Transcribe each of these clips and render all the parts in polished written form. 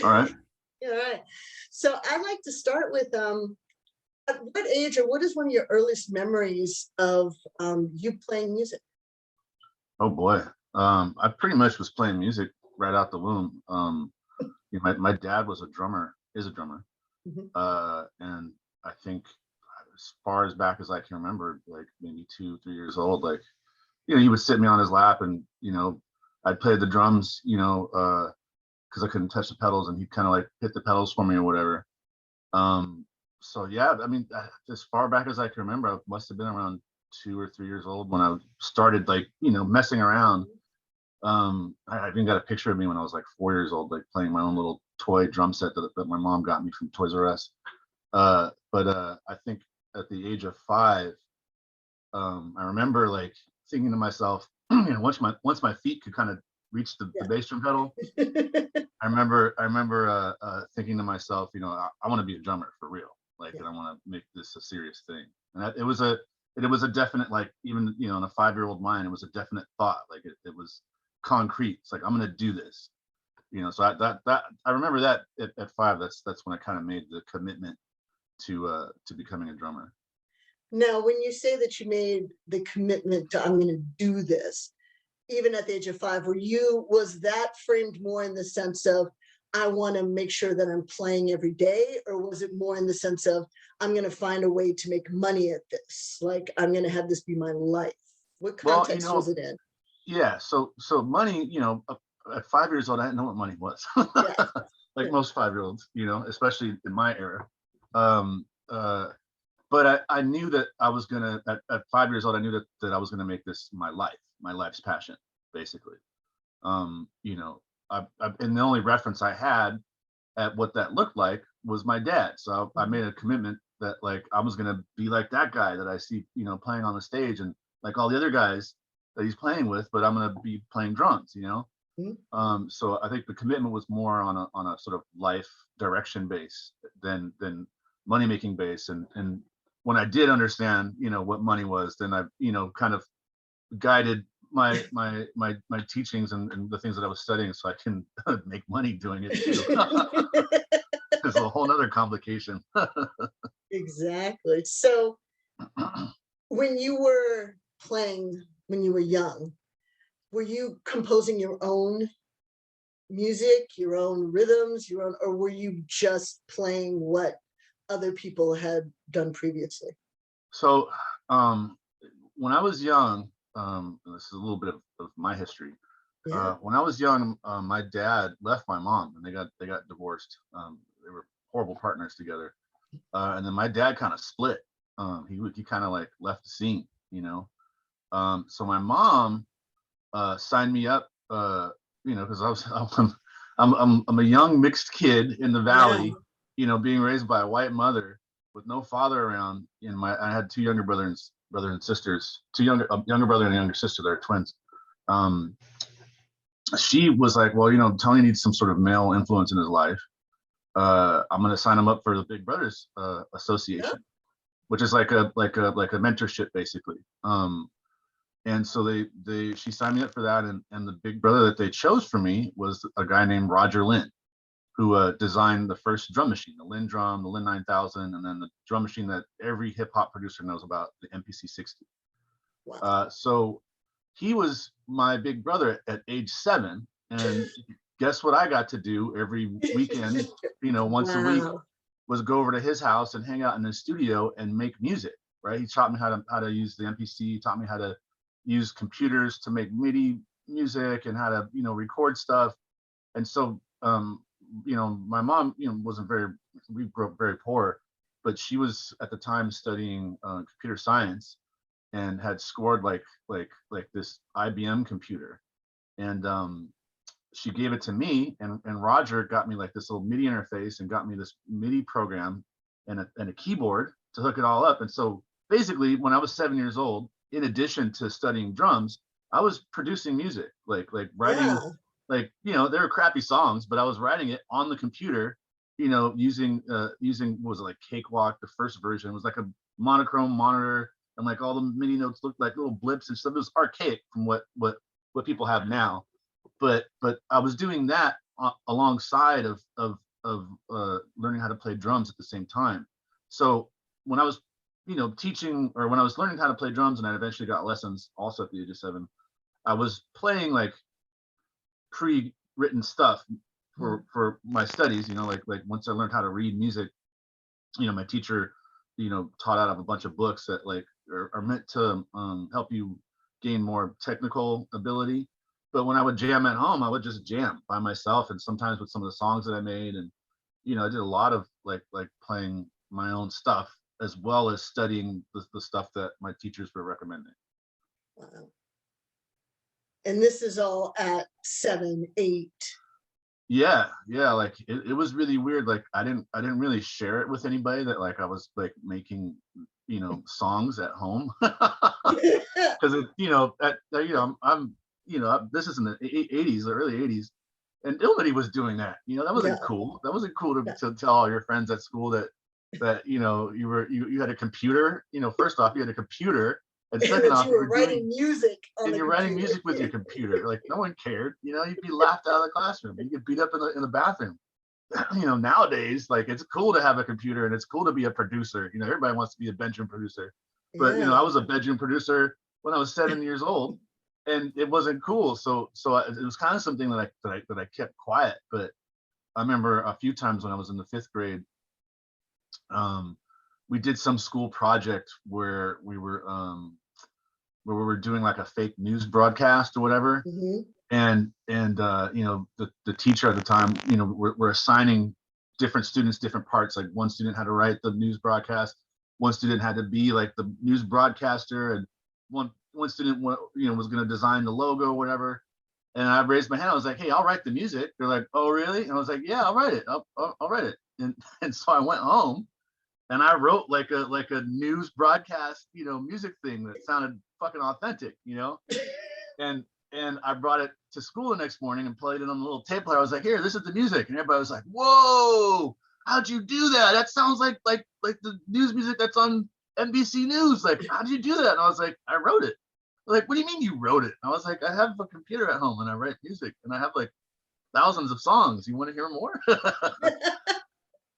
All right. All right. So I'd like to start with at what age or what is one of your earliest memories of you playing music? Oh boy. I pretty much was playing music right out the womb. My dad was a drummer, is a drummer. Mhm. And I think as far as back as I can remember, like maybe 2, 3 years old, like, he would sit me on his lap and, I'd play the drums, because I couldn't touch the pedals and he'd kind of like hit the pedals for me or whatever. So yeah, I mean, as far back as I can remember, I must have been around 2 or 3 years old when I started like, messing around. I even got a picture of me when I was like 4 years old, like playing my own little toy drum set that my mom got me from Toys R Us. But I think at the age of 5, I remember like thinking to myself, once my feet could kind of reach the bass drum pedal, I remember thinking to myself, I want to be a drummer for real, like, and I want to make this a serious thing. And it was a definite, like, even in a 5-year-old mind, it was a definite thought, like it was concrete. It's like, I'm gonna do this, So I remember that at 5. That's when I kind of made the commitment to becoming a drummer. Now, when you say that you made the commitment to I'm going to do this, even at the age of 5, was that framed more in the sense of I want to make sure that I'm playing every day, or was it more in the sense of I'm going to find a way to make money at this, like I'm going to have this be my life? What context was it in? Yeah, so money, at 5 years old, I didn't know what money was. Yeah. Like most 5-year-olds, especially in my era. Um, but I knew that I was gonna at 5 years old, I knew that I was gonna make this my life's passion, basically. You know, and the only reference I had at what that looked like was my dad. So I made a commitment that like I was gonna be like that guy that I see, playing on the stage, and like all the other guys that he's playing with, but I'm gonna be playing drums. So I think the commitment was more on a sort of life direction base than money making base. And when I did understand, what money was, then I, kind of guided my teachings and the things that I was studying so I can make money doing it too. There's a whole other complication. Exactly. So when you were playing, when you were young, were you composing your own music, your own rhythms, or were you just playing what other people had done previously? So when I was young, this is a little bit of my history. Yeah. When I was young, my dad left my mom, and they got divorced. They were horrible partners together, and then my dad kind of split. He kind of like left the scene. So my mom signed me up, because I was I'm a young mixed kid in the valley, being raised by a white mother with no father around. I had two younger brothers and sisters, a younger brother and a younger sister. They're twins. She was like, well, Tony needs some sort of male influence in his life. I'm going to sign him up for the Big Brothers Association, which is like a mentorship basically. And so she signed me up for that, and the big brother that they chose for me was a guy named Roger Lynn, who designed the first drum machine, the Lynn drum, the Lynn 9000, and then the drum machine that every hip hop producer knows about, the MPC 60. Wow. So he was my big brother at age 7, and guess what I got to do every weekend, once a week, was go over to his house and hang out in his studio and make music. Right? He taught me how to use the MPC. He taught me how to use computers to make MIDI music and how to record stuff. And so my mom we grew up very poor, but she was at the time studying computer science and had scored like this IBM computer, and she gave it to me, and Roger got me like this little MIDI interface and got me this MIDI program and a keyboard to hook it all up. And so basically when I was 7 years old, in addition to studying drums, I was producing music, like writing, like, there were crappy songs, but I was writing it on the computer, using what was it, like Cakewalk. The first version was like a monochrome monitor, and like all the MIDI notes looked like little blips and stuff. It was archaic from what people have now. But I was doing that alongside of learning how to play drums at the same time. So when I was, teaching, or when I was learning how to play drums, and I eventually got lessons also at the age of 7, I was playing like pre-written stuff for my studies. Like once I learned how to read music, my teacher, taught out of a bunch of books that like are meant to help you gain more technical ability. But when I would jam at home, I would just jam by myself, and sometimes with some of the songs that I made. And I did a lot of like playing my own stuff, as well as studying the stuff that my teachers were recommending. Wow. And this is all at 7, 8. Yeah, like it was really weird. Like I didn't really share it with anybody that like I was like making songs at home, because I'm this is in the 80s, the early 80s, and nobody was doing that. That wasn't cool. That wasn't cool to tell all your friends at school that you had a computer. First off, you had a computer, and second off, you were writing music on and you're writing music with your computer. Like no one cared. You'd be laughed out of the classroom. You get beat up in the bathroom. Nowadays, like it's cool to have a computer, and it's cool to be a producer. Everybody wants to be a bedroom producer, but I was a bedroom producer when I was 7 years old, and it wasn't cool. So it was kind of something that I kept quiet. But I remember a few times when I was in the 5th grade, we did some school project where we were doing like a fake news broadcast or whatever. And the teacher at the time, we're assigning different students different parts. Like one student had to write the news broadcast, one student had to be like the news broadcaster, and one student was going to design the logo or whatever. And I raised my hand. I was like, hey, I'll write the music. They're like, oh really? And I was like, yeah, I'll write it. I'll write it. And so I went home and I wrote like a news broadcast music thing that sounded fucking authentic. And I brought it to school the next morning and played it on the little tape player. I was like, here, this is the music. And everybody was like, whoa, how'd you do that? That sounds like the news music that's on NBC News. Like, how'd you do that? And I was like, I wrote it. Like, what do you mean you wrote it? And I was like, I have a computer at home and I write music, and I have like thousands of songs. You want to hear more?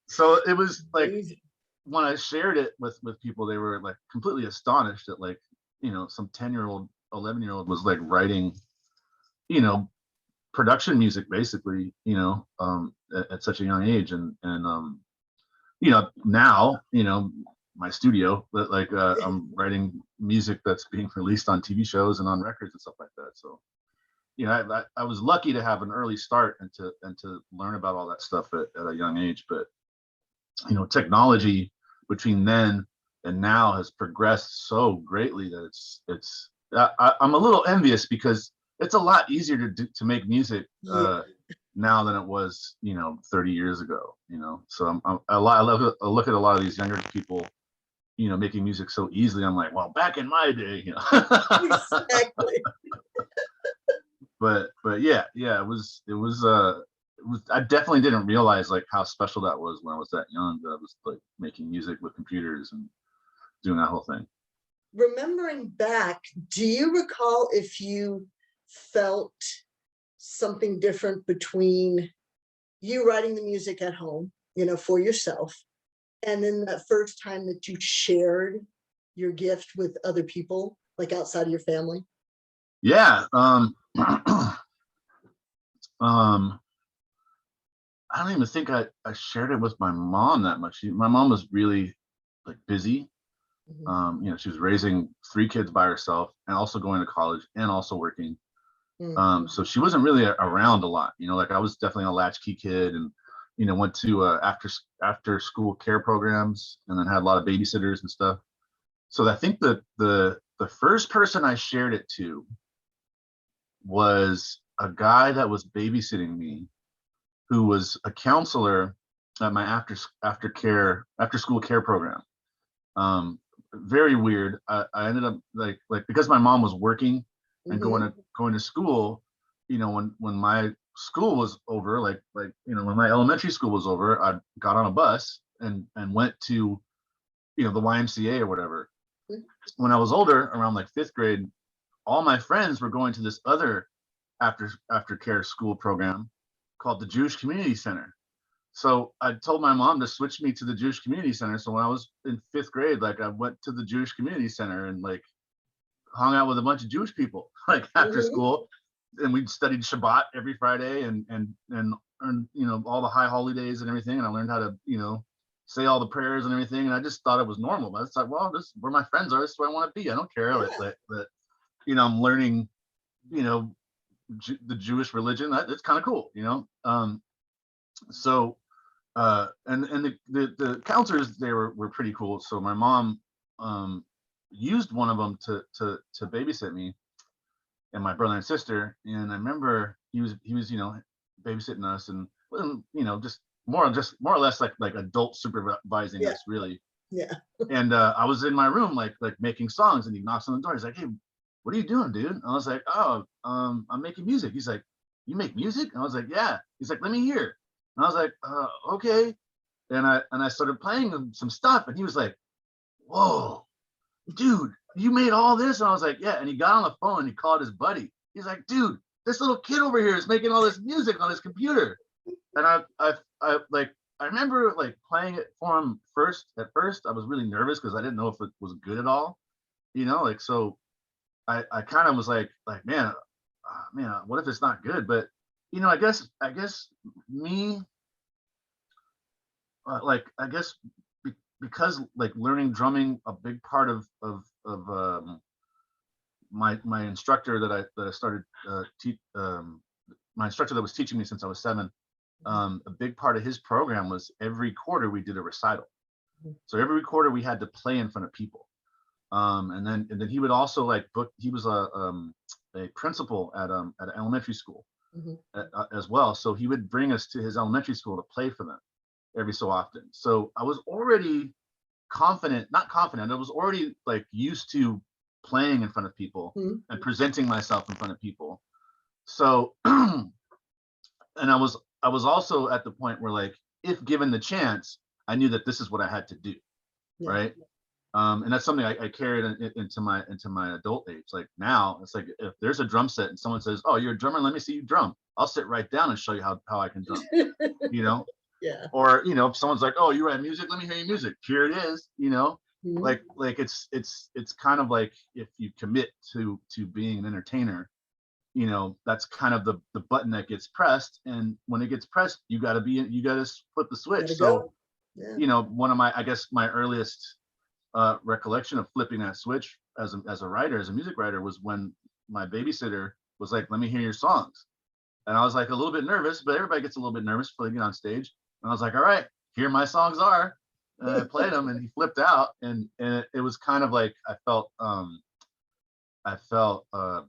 So it was like, when I shared it with people, they were like completely astonished that like, some 10-year-old, 11-year-old was like writing, production music basically, at such a young age. And now, my studio, like I'm writing music that's being released on TV shows and on records and stuff like that. So, I was lucky to have an early start and to learn about all that stuff at a young age. But, technology between then and now has progressed so greatly that I'm a little envious, because it's a lot easier to make music now than it was 30 years ago. So I look at a lot of these younger people making music so easily. I'm like, well, back in my day, Exactly. but yeah, it was I definitely didn't realize like how special that was when I was that young, that I was like making music with computers and doing that whole thing. Remembering back, do you recall if you felt something different between you writing the music at home, for yourself, and then that first time that you shared your gift with other people, like outside of your family? Yeah. I don't even think I shared it with my mom that much. My mom was really like busy. She was raising 3 kids by herself and also going to college and also working. So she wasn't really around a lot. Like I was definitely a latchkey kid, and went to after school care programs, and then had a lot of babysitters and stuff. So I think that the first person I shared it to was a guy that was babysitting me, who was a counselor at my after school care program. Very weird. I ended up like because my mom was working and going to school, when my school was over, like when my elementary school was over, I got on a bus and went to the YMCA or whatever. When I was older, around like 5th grade, all my friends were going to this other after care school program, called the Jewish Community Center. So I told my mom to switch me to the Jewish Community Center. So when I was in 5th grade, like I went to the Jewish Community Center and like hung out with a bunch of Jewish people like after school, and we studied Shabbat every Friday and you know, all the high holidays and everything. And I learned how to, you know, say all the prayers and everything. And I just thought it was normal. I was like, well, this is where my friends are. This is where I want to be. I don't care that you know, I'm learning, you know, the Jewish religion. It's kind of cool, you know. So and the counselors, they were pretty cool. So my mom used one of them to babysit me and my brother and sister. And I remember he was you know, babysitting us, and you know, just more or less like adult supervising us, really. Yeah. And I was in my room like making songs, and he knocks on the door. He's like, "Hey, what are you doing, dude?" And I was like, "Oh, I'm making music." He's like, "You make music?" And I was like, "Yeah." He's like, "Let me hear." And I was like, "Okay." And I started playing him some stuff, and he was like, "Whoa, dude, you made all this?" And I was like, "Yeah." And he got on the phone and he called his buddy. He's like, "Dude, this little kid over here is making all this music on his computer." And I remember like playing it for him first. At first, I was really nervous because I didn't know if it was good at all, you know. Like, so I kind of was like, man, what if it's not good? But you know, I guess me, because like learning drumming, a big part of my instructor that I started my instructor that was teaching me since I was 7. A big part of his program was every quarter we did a recital. So every quarter we had to play in front of people. And then he would also like book. He was a principal at an elementary school as well. So he would bring us to his elementary school to play for them every so often. So I was already not confident. I was already like used to playing in front of people and presenting myself in front of people. So, and I was also at the point where, like, if given the chance, I knew that this is what I had to do, right? And that's something I carried into my adult age. Like now, it's like if there's a drum set and someone says, "Oh, you're a drummer, let me see you drum," I'll sit right down and show you how I can drum, you know? Yeah. Or, you know, if someone's like, "Oh, you write music, let me hear your music." Here it is, you know? Like it's kind of like if you commit to being an entertainer, you know, that's kind of the button that gets pressed, and when it gets pressed, you got to flip the switch. So you know, one of my, I guess my earliest recollection of flipping that switch as a writer, as a music writer, was when my babysitter was like, "Let me hear your songs." And I was like a little bit nervous, but everybody gets a little bit nervous before they get on stage. And I was like, "All right, here my songs are." And I played them, and he flipped out, and it was kind of like I felt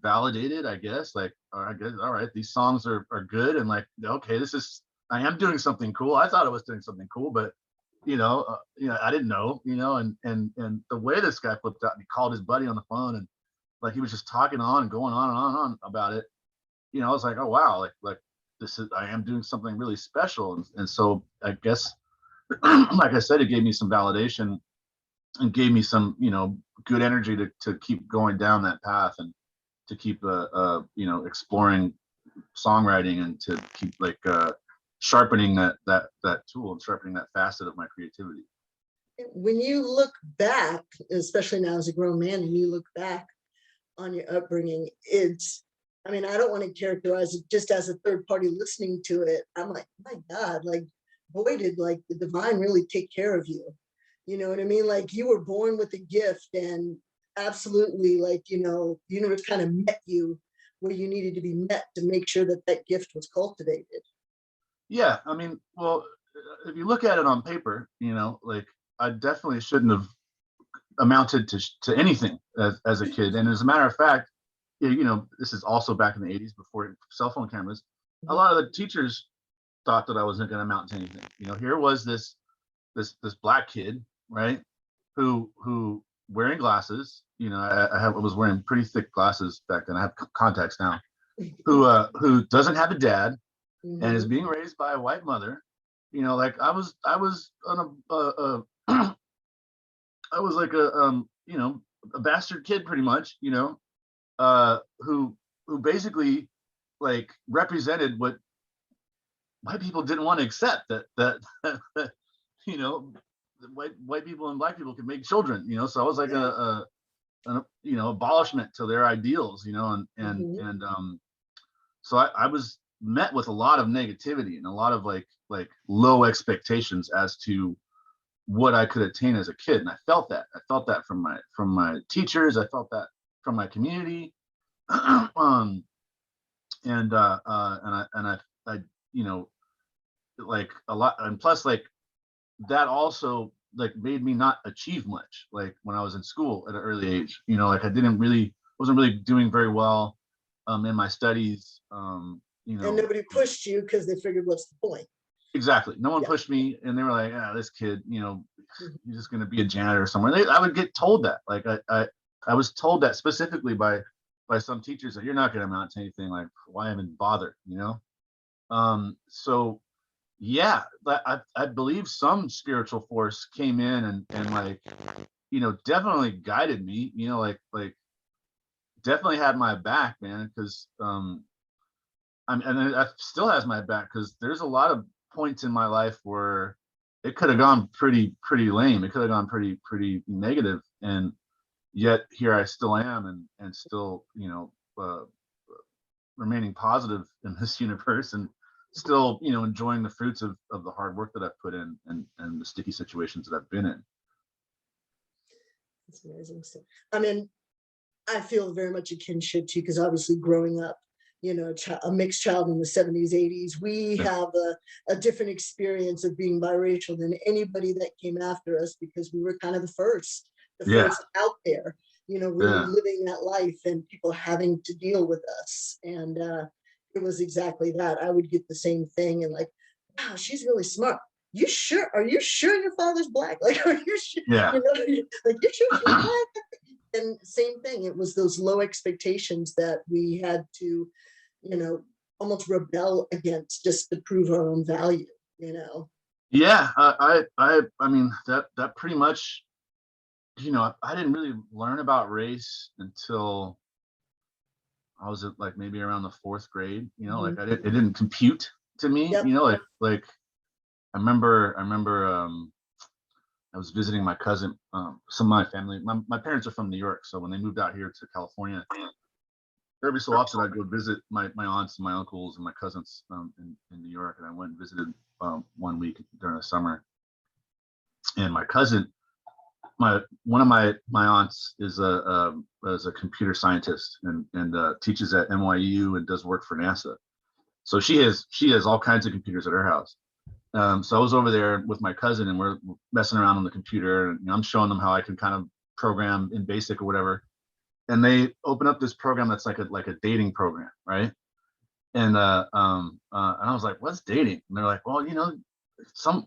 validated, I guess. Like, I guess, all right, these songs are good, and like, okay, I am doing something cool. I thought I was doing something cool, but you know, I didn't know, you know, and the way this guy flipped out and he called his buddy on the phone, and like he was just talking on and going on and on about it. You know, I was like, oh wow, like I am doing something really special, and so I guess, like I said, it gave me some validation and gave me some, you know, good energy to keep going down that path, and to keep you know, exploring songwriting, and to keep like sharpening that tool and sharpening that facet of my creativity. When you look back, especially now as a grown man, and you look back on your upbringing, I mean, I don't want to characterize it just as a third party listening to it. I'm like, my God, like, boy, did like the divine really take care of you. You know what I mean? Like, you were born with a gift, and absolutely, like, you know, the universe kind of met you where you needed to be met to make sure that that gift was cultivated. Yeah, I mean, well, if you look at it on paper, you know, like I definitely shouldn't have amounted to anything as a kid. And as a matter of fact, you know, this is also back in the 80s before cell phone cameras. A lot of the teachers thought that I wasn't going to amount to anything. You know, here was this black kid, right, who wearing glasses. You know, I was wearing pretty thick glasses back then. I have contacts now. Who doesn't have a dad, and is being raised by a white mother. You know, like I was on I was like a you know, a bastard kid pretty much. You know, who basically like represented what white people didn't want to accept that you know, white people and black people could make children, you know. So I was like an you know, abolishment to their ideals, you know, and so I was met with a lot of negativity and a lot of like low expectations as to what I could attain as a kid. And I felt that from my teachers. I felt that from my community. I you know, like a lot, and plus like that also like made me not achieve much like when I was in school at an early age, you know, like I wasn't really doing very well in my studies, you know. And nobody pushed you because they figured, what's the point? Exactly. No one pushed me, and they were like, "Ah, this kid, you know, you're just gonna be a janitor somewhere." I would get told that. Like I was told that specifically by some teachers that you're not gonna amount to anything. Like, why even bother? You know. So yeah, I believe some spiritual force came in and like, you know, definitely guided me. You know, like definitely had my back, man. Because and it still has my back, because there's a lot of points in my life where it could have gone pretty lame. It could have gone pretty negative, and yet here I still am, and still, you know, remaining positive in this universe, and still, you know, enjoying the fruits of the hard work that I've put in, and the sticky situations that I've been in. That's amazing stuff. I mean, I feel very much a kinship to you, because obviously growing up, you know, a mixed child in the 70s, 80s, we have a different experience of being biracial than anybody that came after us, because we were kind of the first out there, you know, really living that life and people having to deal with us. And it was exactly that. I would get the same thing, and like, wow, she's really smart. You sure? Are you sure your father's black? Like, are you sure? Yeah. You know, like, you sure she's black? And same thing, it was those low expectations that we had to, you know, almost rebel against just to prove our own value, you know. Yeah, I mean, that pretty much, you know, I didn't really learn about race until I was at like maybe around the fourth grade. You know, like it didn't compute to me. Yep. You know, like I remember I was visiting my cousin, some of my family. My parents are from New York, so when they moved out here to California, every so often I'd go visit my aunts and my uncles and my cousins in New York, and I went and visited 1 week during the summer. And my cousin, one of my aunts is a computer scientist, and teaches at NYU and does work for NASA. So she has all kinds of computers at her house. So I was over there with my cousin, and we're messing around on the computer, and, you know, I'm showing them how I can kind of program in BASIC or whatever. And they open up this program that's like a dating program, right? And and I was like, "What's dating?" And they're like, "Well, you know,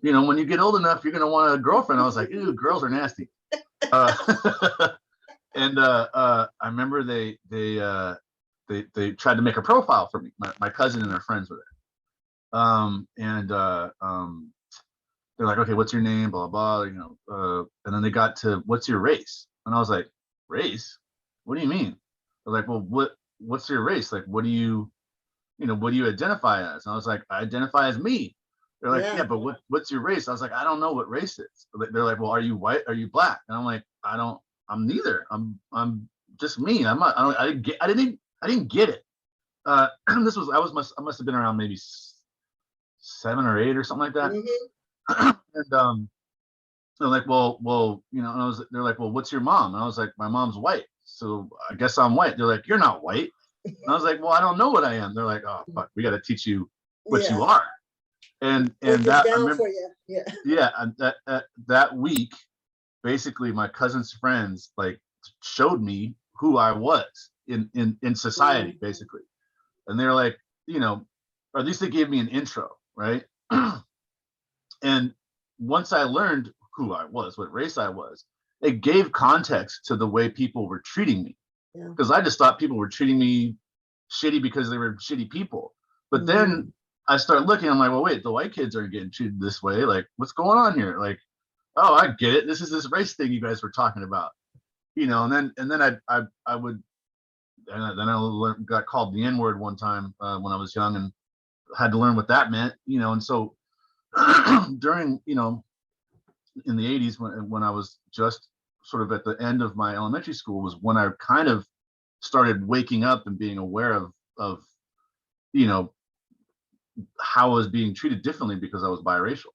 you know, when you get old enough, you're gonna want a girlfriend." I was like, "Ew, girls are nasty." And I remember they tried to make a profile for me. My cousin and their friends were there. They're like, "Okay, what's your name?" Blah blah, you know. And then they got to, "What's your race?" And I was like, "Race? What do you mean?" They're like, "Well, what's your race? Like, what do you identify as?" And I was like, "I identify as me." They're like, "Yeah, but what's your race?" I was like, "I don't know what race is." They're like, "Well, are you white? Are you black?" And I'm like, I'm neither. I'm just me. I'm not. I didn't get it. I must have been around maybe 7 or 8 or something like that. And they're like, well, you know, and they're like, "Well, what's your mom?" And I was like, "My mom's white, so I guess I'm white." They're like, "You're not white." And I was like, "Well, I don't know what I am." They're like, "Oh, fuck, we got to teach you what you are." And that, I remember, for you. and that week, basically, my cousin's friends like showed me who I was in society, basically. And they're like, you know, or at least they gave me an intro, right? And once I learned who I was, what race I was, it gave context to the way people were treating me. Because I just thought people were treating me shitty because they were shitty people. But then I started looking, I'm like, well, wait, the white kids aren't getting treated this way. Like, what's going on here? Like, oh, I get it. This is this race thing you guys were talking about, you know. And then I got called the N-word one time when I was young, and had to learn what that meant, and so during, in the 80s, when I was just sort of at the end of my elementary school, was when I kind of started waking up and being aware of how I was being treated differently because I was biracial,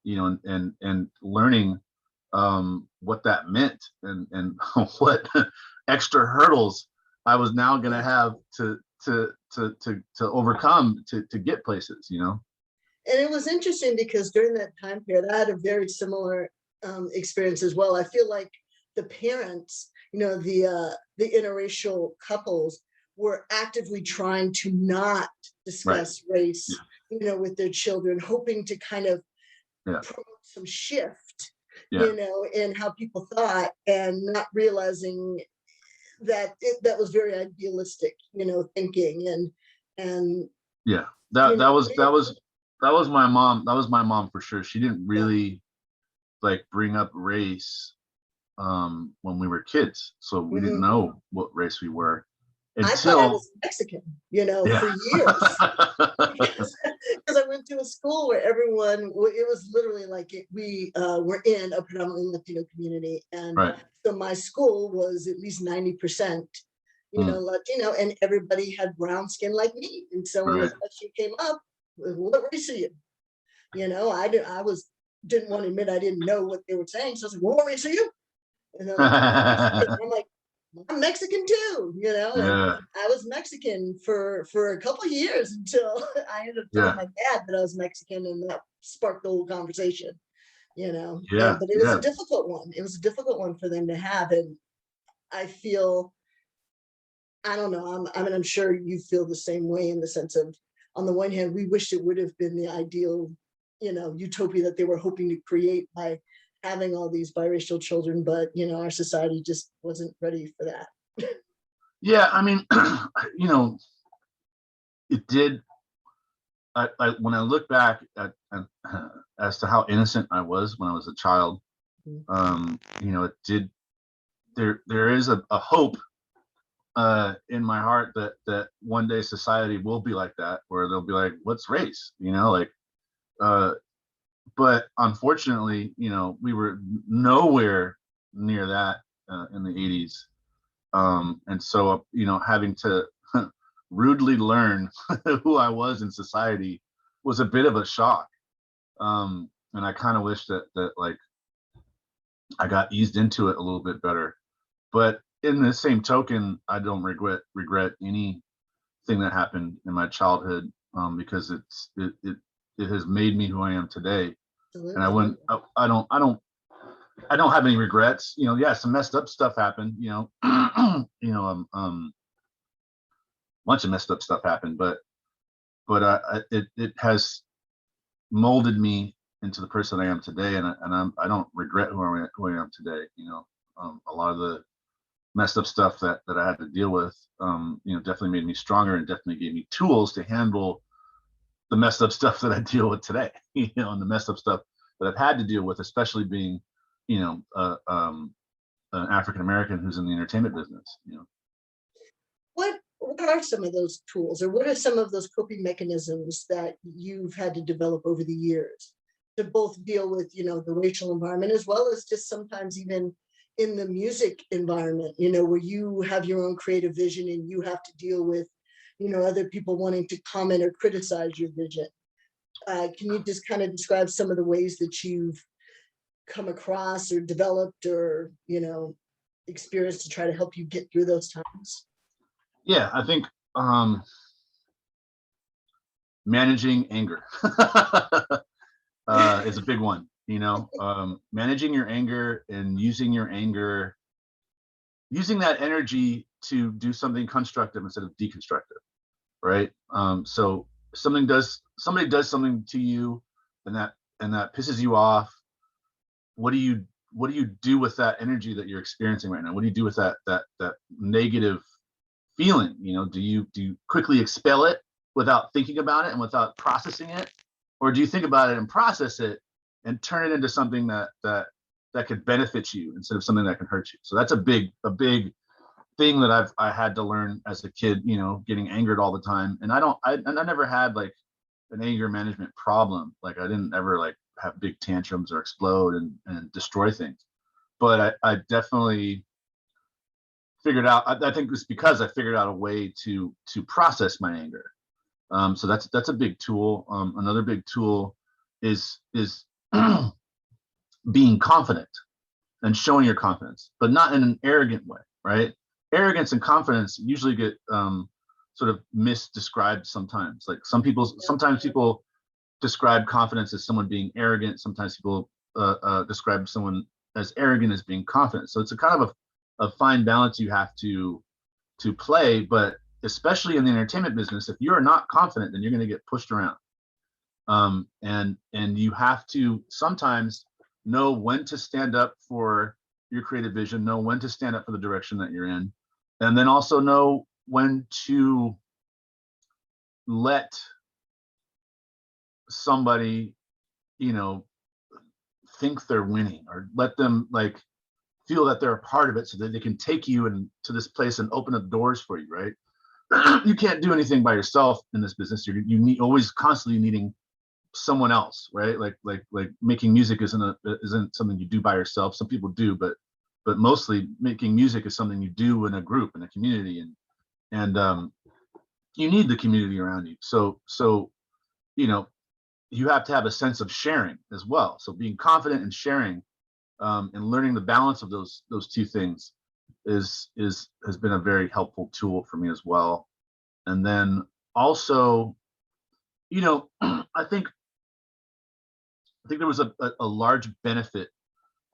and learning what that meant, and what extra hurdles I was now going to have to overcome to get places, And it was interesting because during that time period, I had a very similar experience as well. I feel like the parents, the interracial couples were actively trying to not discuss race, with their children, hoping to kind of promote some shift, in how people thought, and not realizing that that was very idealistic, thinking, and that was my mom. That was my mom for sure. She didn't really like bring up race when we were kids, so we didn't know what race we were until I thought I was Mexican, for years. Because I went to a school where everyone, it was literally like we were in a predominantly Latino community, and so my school was at least 90%, Latino, and everybody had brown skin like me. And so when the question came up, what race are you? I didn't want to admit I didn't know what they were saying, so I was like, what race are you? And I'm like, I'm Mexican too, and I was Mexican for a couple of years until I ended up telling my dad that I was Mexican, and that sparked the whole conversation, but it was a difficult one. It was a difficult one for them to have, and I feel, I don't know, I'm sure you feel the same way, in the sense of, on the one hand, we wish it would have been the ideal, utopia that they were hoping to create by having all these biracial children, but our society just wasn't ready for that. I mean, it did. I when I look back at as to how innocent I was when I was a child, it did. There is a hope in my heart that one day society will be like that, where they'll be like, "What's race?" But unfortunately, we were nowhere near that in the 80s. And so, having to rudely learn who I was in society was a bit of a shock. And I kind of wish that like I got eased into it a little bit better. But in the same token, I don't regret anything that happened in my childhood, because it has made me who I am today. Absolutely. And I don't have any regrets. Some messed up stuff happened. Bunch of messed up stuff happened, but it has molded me into the person I am today, and I don't regret who I am today. A lot of the messed up stuff that I had to deal with, definitely made me stronger, and definitely gave me tools to handle the messed up stuff that I deal with today, and the messed up stuff that I've had to deal with, especially being, an African American who's in the entertainment business. What are some of those tools, or what are some of those coping mechanisms that you've had to develop over the years to both deal with, the racial environment, as well as just sometimes even in the music environment, where you have your own creative vision and you have to deal with, other people wanting to comment or criticize your vision? Can you just kind of describe some of the ways that you've come across or developed or, experienced to try to help you get through those times? Yeah, I think managing anger is a big one. Managing your anger and using that energy to do something constructive instead of deconstructive, right? So somebody does something to you, and that pisses you off. What do you do with that energy that you're experiencing right now? What do you do with that negative feeling? Do you quickly expel it without thinking about it and without processing it, or do you think about it and process it and turn it into something that could benefit you instead of something that can hurt you? So that's a big thing that I had to learn as a kid, getting angered all the time. And I never had like an anger management problem. Like I didn't ever like have big tantrums or explode and destroy things. But I definitely figured out, I think it's because I figured out a way to process my anger. So that's a big tool. Another big tool is being confident and showing your confidence, but not in an arrogant way, right? Arrogance and confidence usually get sort of misdescribed sometimes. Like sometimes people describe confidence as someone being arrogant. Sometimes people describe someone as arrogant as being confident. So it's a kind of a fine balance you have to play. But especially in the entertainment business, if you're not confident, then you're going to get pushed around. And you have to sometimes know when to stand up for your creative vision, know when to stand up for the direction that you're in, and then also know when to let somebody, think they're winning, or let them like feel that they're a part of it so that they can take you into this place and open up doors for you, right? You can't do anything by yourself in this business. You need always constantly needing someone else, right? Like making music isn't something you do by yourself. Some people do, but mostly making music is something you do in a group, in a community, and you need the community around you. So you have to have a sense of sharing as well. So being confident and sharing, and learning the balance of those two things has been a very helpful tool for me as well. And then also, I think there was a large benefit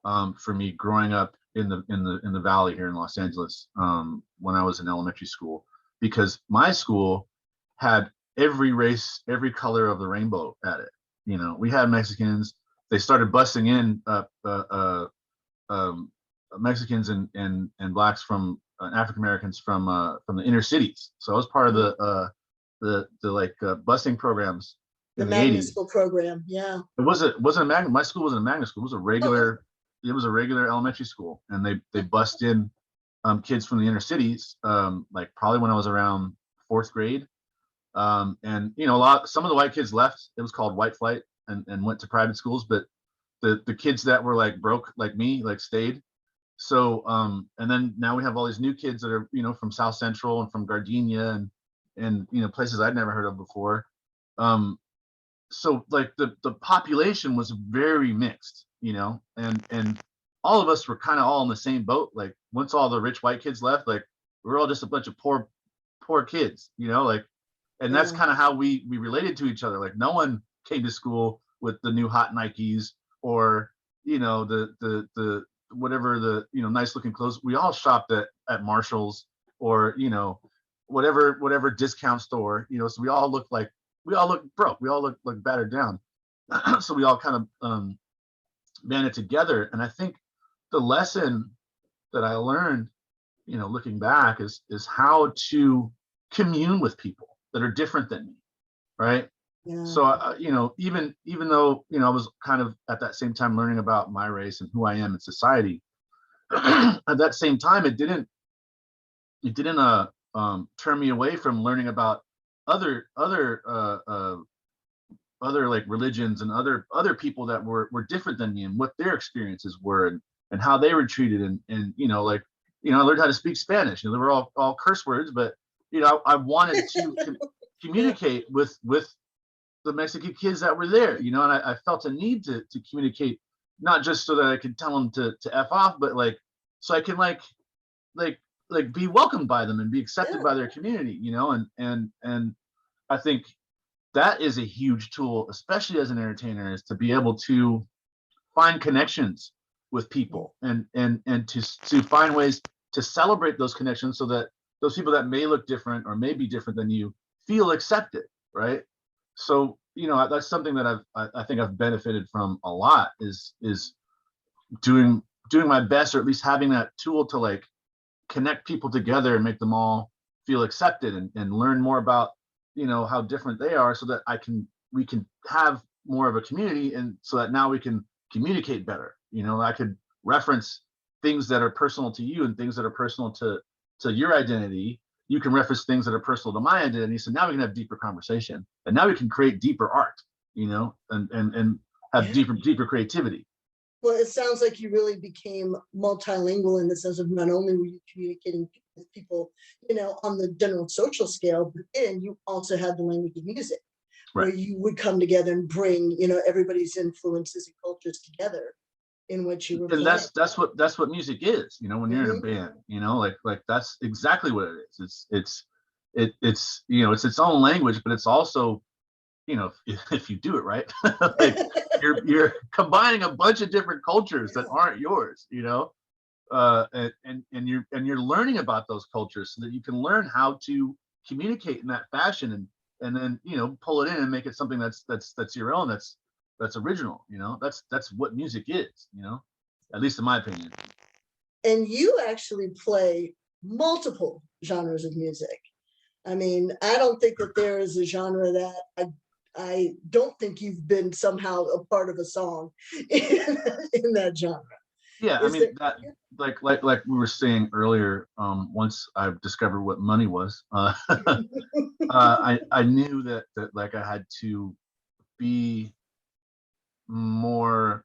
for me growing up in the Valley here in Los Angeles, when I was in elementary school, because my school had every race, every color of the rainbow at it. We had Mexicans. They started busing in Mexicans and blacks from African Americans from the inner cities. So I was part of the busing programs The in the magnet 80s. school program, yeah. It wasn't a magnet. My school wasn't a magnet school. It was a regular. It was a regular elementary school, and they bust in kids from the inner cities, like probably when I was around 4th grade. And some of the white kids left. It was called white flight, and went to private schools. But the kids that were like broke like me like stayed. So and then now we have all these new kids that are from South Central and from Gardenia and places I'd never heard of before. So like the population was very mixed, and all of us were kind of all in the same boat. Like once all the rich white kids left, like we were all just a bunch of poor kids, like, and that's kind of how we related to each other. Like no one came to school with the new hot Nikes or the whatever the nice looking clothes. We all shopped at Marshall's or whatever discount store, so we all looked broke. We all looked like battered down. So we all kind of banded together. And I think the lesson that I learned, looking back is how to commune with people that are different than me, right? Yeah. So even though I was kind of at that same time learning about my race and who I am in society, at that same time it didn't turn me away from learning about other like religions and other people that were different than me and what their experiences were and how they were treated and I learned how to speak Spanish. They were all curse words, but I wanted to communicate with the Mexican kids that were there, and I felt a need to communicate, not just so that I could tell them to F off, but like so I can like be welcomed by them and be accepted by their community, and I think that is a huge tool, especially as an entertainer, is to be able to find connections with people and to find ways to celebrate those connections so that those people that may look different or may be different than you feel accepted, right? So that's something that I think I've benefited from a lot is doing my best, or at least having that tool to like connect people together and make them all feel accepted and learn more about how different they are, so that we can have more of a community, and so that now we can communicate better. I could reference things that are personal to you and things that are personal to your identity, you can reference things that are personal to my identity. So now we can have deeper conversation, and now we can create deeper art, you know, and have deeper creativity. Well, it sounds like you really became multilingual in the sense of not only were you communicating with people, you know, on the general social scale, but then you also had the language of music, Right. where you would come together and bring, you know, everybody's influences and cultures together in what you were And playing. that's what music is, you know, when you're in a band, you know, like that's exactly what it is. It's you know, it's its own language, but it's also, you know, if you do it right, like you're combining a bunch of different cultures that aren't yours, you know, and you're learning about those cultures so that you can learn how to communicate in that fashion, and then, you know, pull it in and make it something that's your own, that's original, you know. That's what music is, you know, at least in my opinion. And you actually play multiple genres of music. I mean, I don't think that there is a genre that I don't think you've been somehow a part of a song in that genre. Yeah, I mean that, like we were saying earlier, once I discovered what money was, I knew that like I had to be more,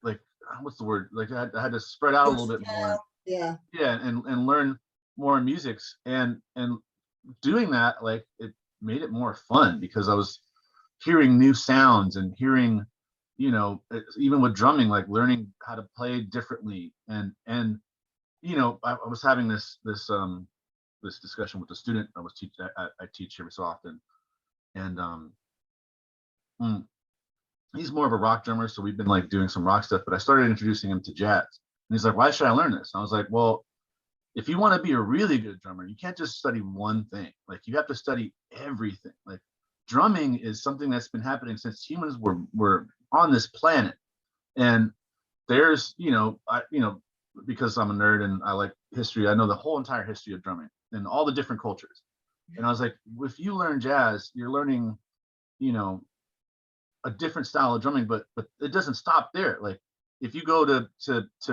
like, what's the word, like I had to spread out a little bit more. Yeah. Yeah, and learn more musics, and doing that, like, it made it more fun because I was hearing new sounds and hearing, you know, even with drumming, like learning how to play differently, and you know, I was having this discussion with the student I teach every so often, and mm, he's more of a rock drummer, so we've been like doing some rock stuff, but I started introducing him to jazz, and he's like, why should I learn this? And I was like, well, if you want to be a really good drummer, you can't just study one thing. Like, you have to study everything. Like, drumming is something that's been happening since humans were on this planet. And there's, you know, because I'm a nerd and I like history, I know the whole entire history of drumming and all the different cultures. And I was like, if you learn jazz, you're learning, you know, a different style of drumming, but it doesn't stop there. Like, if you go to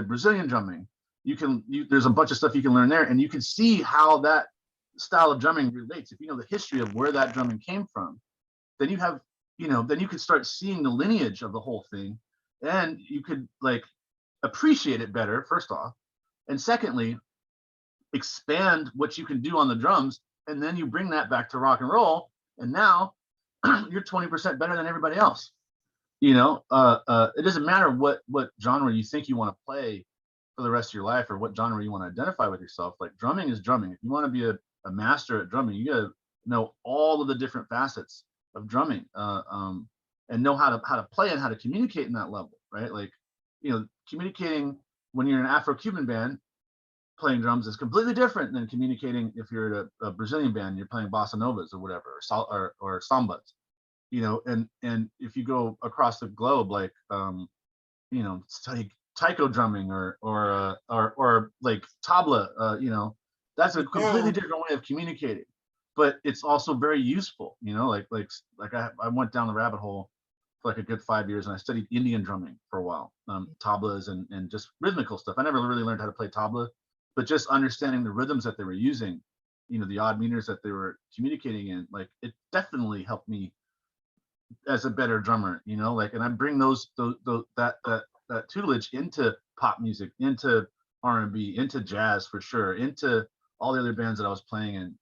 Brazilian drumming, there's a bunch of stuff you can learn there, and you can see how that style of drumming relates. If you know the history of where that drumming came from, then you have, you know, then you could start seeing the lineage of the whole thing, and you could like appreciate it better, first off, and secondly, expand what you can do on the drums, and then you bring that back to rock and roll, and now you're 20% better than everybody else. You know, it doesn't matter what genre you think you want to play for the rest of your life, or what genre you want to identify with yourself. Like, drumming is drumming. If you want to be a master at drumming, you gotta know all of the different facets of drumming, and know how to play and how to communicate in that level, right? Like, you know, communicating when you're an Afro-Cuban band playing drums is completely different than communicating if you're at a Brazilian band, you're playing bossa novas or whatever, or sambas, you know. And if you go across the globe, like, you know, study taiko drumming or like tabla, you know, that's a completely different way of communicating, but it's also very useful, you know. Like I went down the rabbit hole for like a good 5 years, and I studied Indian drumming for a while, tablas and just rhythmical stuff. I never really learned how to play tabla, but just understanding the rhythms that they were using, you know, the odd meters that they were communicating in, like, it definitely helped me as a better drummer, you know. Like, and I bring that tutelage into pop music, into R&B, into jazz for sure, into all the other bands that I was playing in,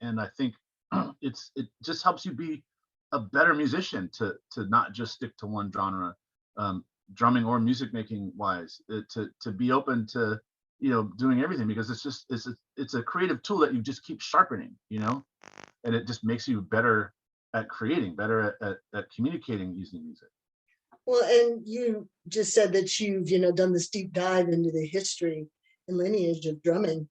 and I think it just helps you be a better musician to not just stick to one genre, drumming or music making wise, to be open to, you know, doing everything, because it's a creative tool that you just keep sharpening, you know, and it just makes you better at creating, better at communicating using music. Well, and you just said that you've, you know, done this deep dive into the history and lineage of drumming.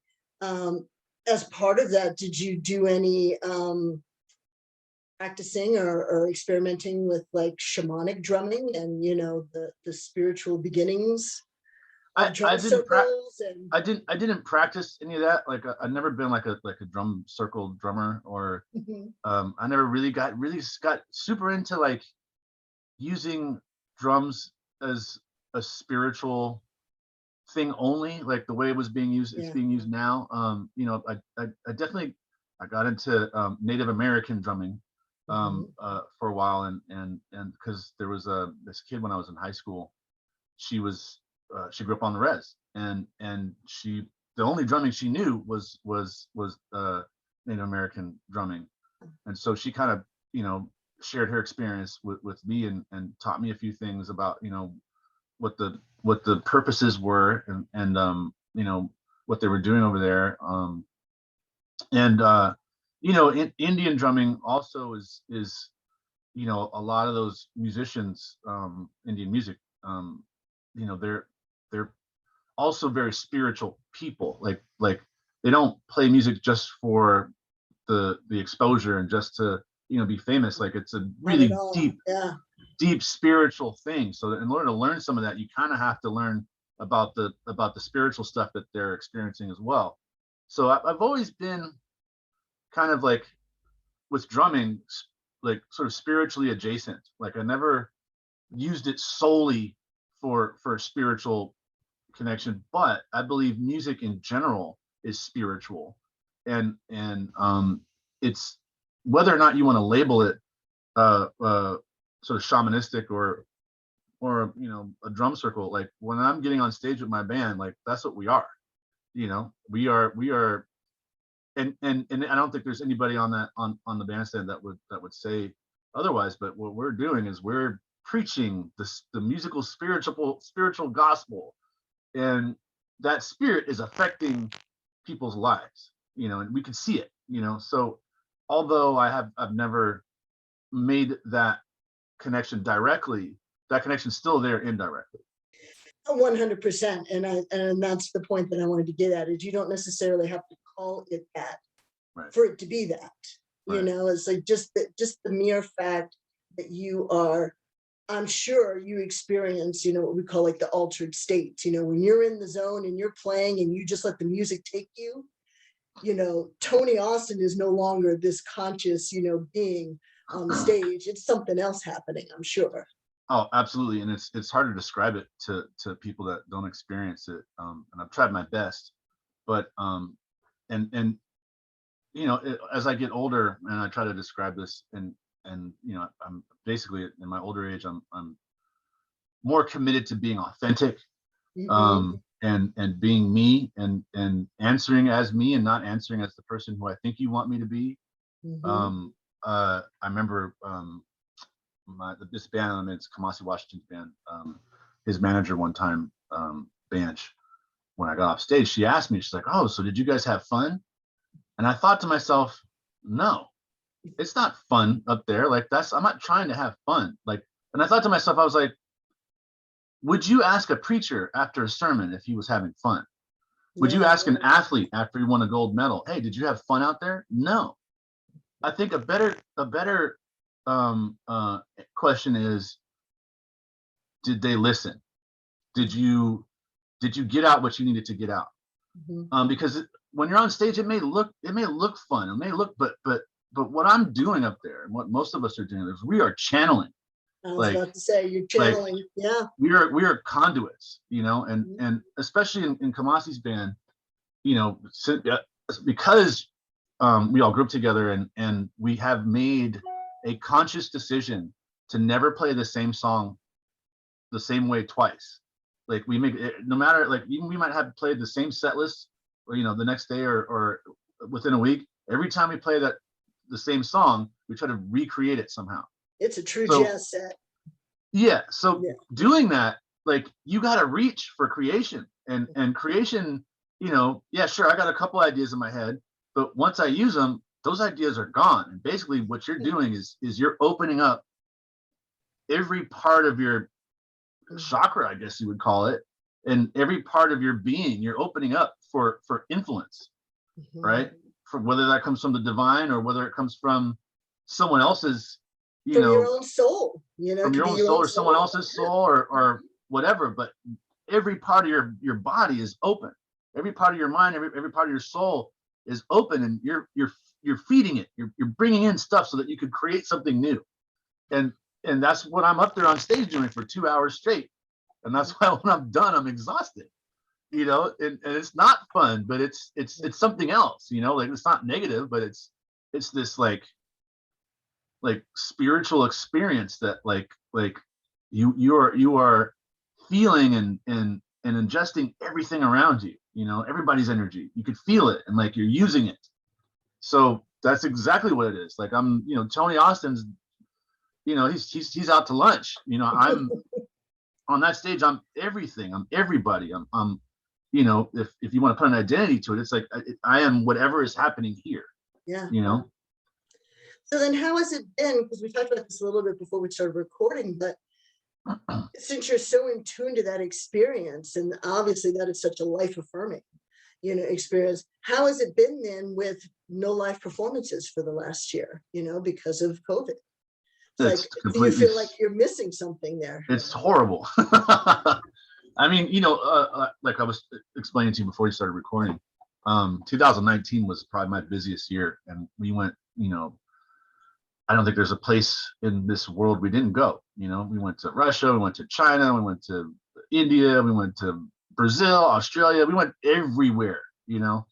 As part of that, did you do any practicing or experimenting with like shamanic drumming and, you know, the spiritual begiings of drum circles? I didn't practice any of that. Like, I've never been like a drum circle drummer, or I never really got super into like using drums as a spiritual thing only, like the way it was being used, it's Yeah. being used now. You know, I definitely, I got into Native American drumming for a while, and because there was this kid when I was in high school, she grew up on the res, and the only drumming she knew was Native American drumming, and so she kind of, you know, shared her experience with me, and taught me a few things about, you know, what the purposes were, and you know, what they were doing over there, and you know, Indian drumming also is, you know, a lot of those musicians, Indian music, you know, they're also very spiritual people, like they don't play music just for the exposure and just to, you know, be famous. Like it's a Not at really all. deep spiritual thing. So in order to learn some of that, you kind of have to learn about the spiritual stuff that they're experiencing as well. So I've always been kind of like, with drumming, like sort of spiritually adjacent. Like I never used it solely for spiritual connection, but I believe music in general is spiritual, and it's, whether or not you want to label it sort of shamanistic or you know, a drum circle. Like when I'm getting on stage with my band, like that's what we are. You know, we are, and I don't think there's anybody on the bandstand that would say otherwise. But what we're doing is we're preaching the musical spiritual gospel, and that spirit is affecting people's lives. You know, and we can see it. You know, so although I've never made that connection directly, that connection's still there indirectly. 100%. And that's the point that I wanted to get at, is you don't necessarily have to call it that for it to be that. You know, it's like just the mere fact that you are, I'm sure you experience, you know, what we call like the altered states. You know, when you're in the zone and you're playing and you just let the music take you, you know, Tony Austin is no longer this conscious, you know, being on the stage. It's something else happening, I'm sure. Oh, absolutely. And it's hard to describe it to people that don't experience it. And I've tried my best, but and you know, as I get older and I try to describe this, and you know, I'm basically, in my older age, I'm more committed to being authentic, and being me, and answering as me, and not answering as the person who I think you want me to be. I remember this band I'm in, it's Kamasi Washington's band. His manager one time, Banch, when I got off stage, she asked me, she's like, "Oh, so did you guys have fun?" And I thought to myself, no, it's not fun up there. Like I'm not trying to have fun. Like, and I thought to myself, I was like, would you ask a preacher after a sermon if he was having fun? Would you ask an athlete after he won a gold medal, "Hey, did you have fun out there?" No. I think a better question is, did they listen? Did you get out what you needed to get out? Because when you're on stage, it may look fun, it may look, but what I'm doing up there, and what most of us are doing, is we are channeling. I was about to say, you're channeling. Yeah. We are conduits, you know, and especially in Kamasi's band, you know, because we all grew up together, and we have made a conscious decision to never play the same song the same way twice. Like we make it, no matter, like even we might have played the same set list, or, you know, the next day or within a week. Every time we play the same song, we try to recreate it somehow. It's a true jazz set. Yeah. So doing that, like, you got to reach for creation, and creation, you know, yeah, sure, I got a couple ideas in my head, but once I use them, those ideas are gone. And basically what you're doing is you're opening up every part of your chakra, I guess you would call it, and every part of your being. You're opening up for influence, right? For whether that comes from the divine, or whether it comes from someone else's, you know, your own soul, you know, from your own soul, or someone else's soul, or whatever. But every part of your body is open. Every part of your mind, every part of your soul is open, and you're feeding it. You're bringing in stuff so that you could create something new. And that's what I'm up there on stage doing for 2 hours straight. And that's why when I'm done, I'm exhausted. you know, and it's not fun, but it's something else, you know, like it's not negative, but it's this like spiritual experience that like you are feeling and ingesting everything around you, you know, everybody's energy. You could feel it and like you're using it. So that's exactly what it is. Like you know, Tony Austin's, you know, he's out to lunch. You know, I'm on that stage, I'm everything. I'm everybody. I'm you know, if you want to put an identity to it, it's like I am whatever is happening here. Yeah. You know. So then how has it been? Because we talked about this a little bit before we started recording, but since you're so in tune to that experience, and obviously that is such a life affirming, you know, experience, how has it been then with no live performances for the last year, you know, because of COVID? It's like, do you feel like you're missing something there? It's horrible. I mean, you know, like I was explaining to you before we started recording, 2019 was probably my busiest year, and we went, you know, I don't think there's a place in this world we didn't go. You know, we went to Russia, we went to China, we went to India, we went to Brazil, Australia, we went everywhere, you know,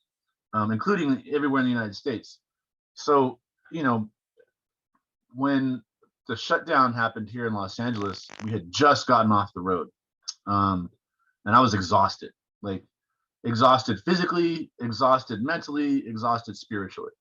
including everywhere in the United States. So, you know, when the shutdown happened here in Los Angeles, we had just gotten off the road. And I was exhausted, like exhausted physically, exhausted mentally, exhausted spiritually.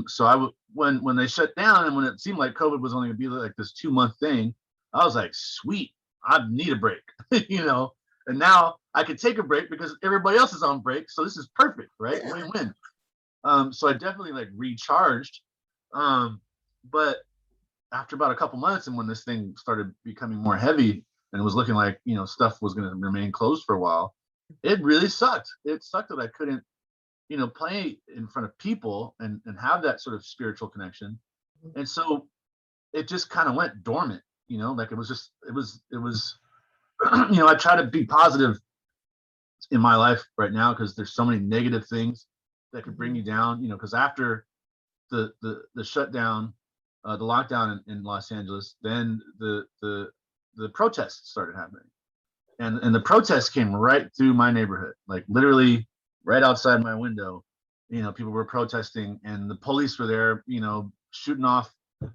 So when they shut down and when it seemed like COVID was only gonna be like this 2-month thing, I was like, sweet, I need a break, you know. And now I could take a break because everybody else is on break, so this is perfect, right? Yeah. Win-win. So I definitely like recharged. But after about a couple months, and when this thing started becoming more heavy and it was looking like, you know, stuff was going to remain closed for a while, it really sucked. It sucked that I couldn't, you know, play in front of people and have that sort of spiritual connection. And so it just kind of went dormant, you know, like it was, you know, I try to be positive in my life right now because there's so many negative things that could bring you down, you know, because after the shutdown, the lockdown in Los Angeles, then the protests started happening, and the protests came right through my neighborhood, like literally right outside my window. You know, people were protesting, and the police were there, you know, shooting off,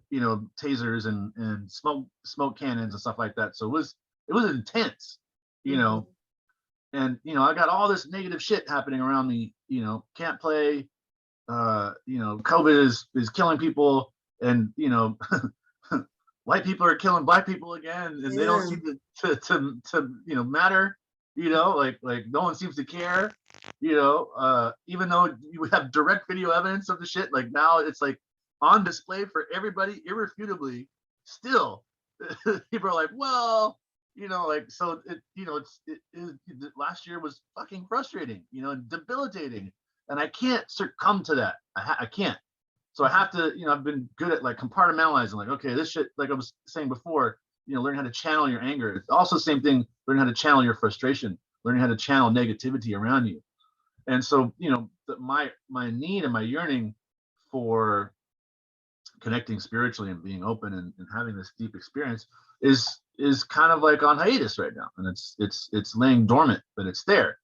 you know, tasers and smoke cannons and stuff like that. So it was intense, you know, and you know, I got all this negative shit happening around me. You know, can't play. You know, COVID is killing people. And you know, white people are killing black people again, and they don't seem to you know matter. You know, like no one seems to care. You know, even though you have direct video evidence of the shit, like now it's like on display for everybody irrefutably. Still, people are like, well, you know, like so. You know, last year was fucking frustrating. You know, and debilitating, and I can't succumb to that. I can't. So I have to, you know, I've been good at like compartmentalizing, like, okay, this shit, like I was saying before, you know, learn how to channel your anger. It's also the same thing, learn how to channel your frustration, learning how to channel negativity around you. And so, you know, my need and my yearning for connecting spiritually and being open and having this deep experience is kind of like on hiatus right now. And it's laying dormant, but it's there.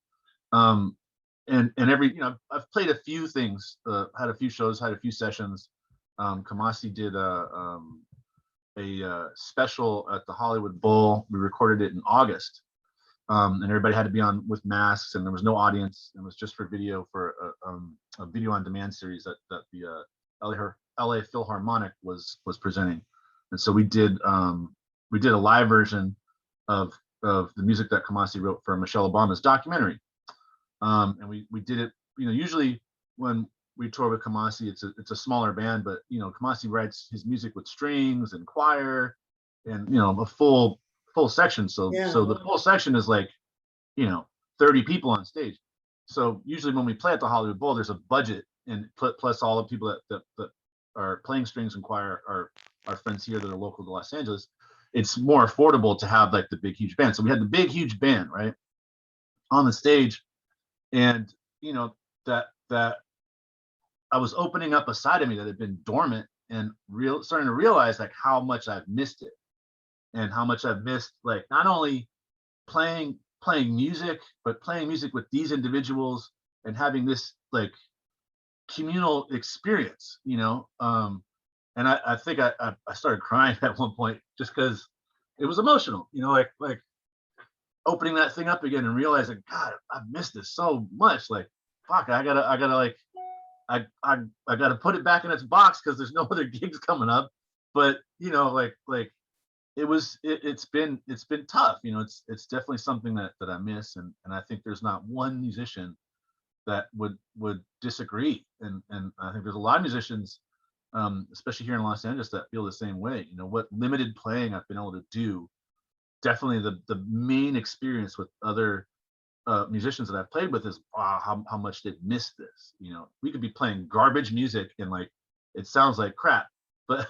And every, you know, I've played a few things, had a few shows, had a few sessions. Kamasi did a special at the Hollywood Bowl. We recorded it in August, and everybody had to be on with masks, and there was no audience. It was just for video, for a video on demand series that the LA Philharmonic was presenting. And so we did a live version of the music that Kamasi wrote for Michelle Obama's documentary. And we did it, you know, usually when we tour with Kamasi, it's a smaller band, but you know, Kamasi writes his music with strings and choir and, you know, a full section. So the full section is like, you know, 30 people on stage. So usually when we play at the Hollywood Bowl, there's a budget, and plus all the people that are playing strings and choir are our friends here that are local to Los Angeles. It's more affordable to have like the big, huge band. So we had the big, huge band, right, on the stage. And you know, that I was opening up a side of me that had been dormant, and starting to realize like how much I've missed it, and how much I've missed like not only playing playing music, but playing music with these individuals and having this like communal experience, you know. And I think I started crying at one point just because it was emotional, you know, like opening that thing up again and realizing, God, I've missed this so much. Like, fuck, I gotta like, I gotta put it back in its box because there's no other gigs coming up. But you know, like it's been tough. You know, it's definitely something that I miss, and I think there's not one musician that would disagree, and I think there's a lot of musicians, especially here in Los Angeles, that feel the same way. You know, what limited playing I've been able to do, definitely the main experience with other musicians that I've played with is, wow, how much they've missed this. You know, we could be playing garbage music and like it sounds like crap, but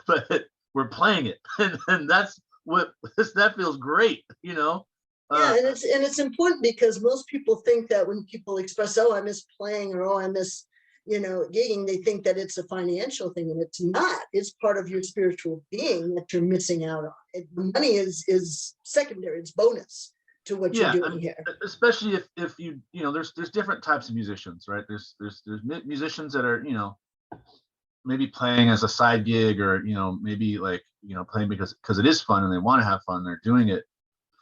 we're playing it, and that's what that feels great. You know. Yeah, and it's important because most people think that when people express, oh, I miss playing, or oh, I miss, you know, gigging, they think that it's a financial thing, and it's not. It's part of your spiritual being that you're missing out on. The money is secondary, it's bonus to what you're doing here. Especially if you know, there's different types of musicians, right? There's musicians that are, you know, maybe playing as a side gig, or you know, maybe like, you know, playing because it is fun and they want to have fun. They're doing it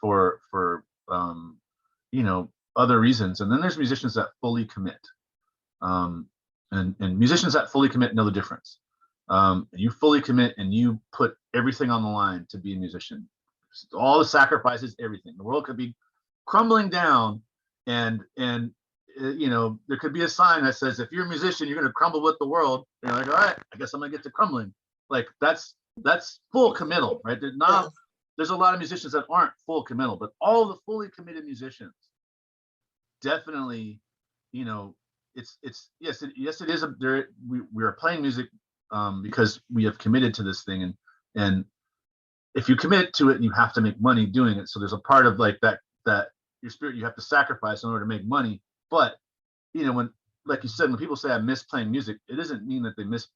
for you know, other reasons. And then there's musicians that fully commit, and musicians that fully commit know the difference. You fully commit and you put everything on the line to be a musician, all the sacrifices, everything. The world could be crumbling down, and you know, there could be a sign that says, if you're a musician, you're going to crumble with the world. And you're like, all right, I guess I'm going to get to crumbling. Like that's full committal, right? There's a lot of musicians that aren't full committal, but all the fully committed musicians definitely, you know, it's yes, it is we are playing music because we have committed to this thing, and if you commit to it, you have to make money doing it. So there's a part of like that your spirit you have to sacrifice in order to make money. But you know, when, like you said, when people say I miss playing music, it doesn't mean that they miss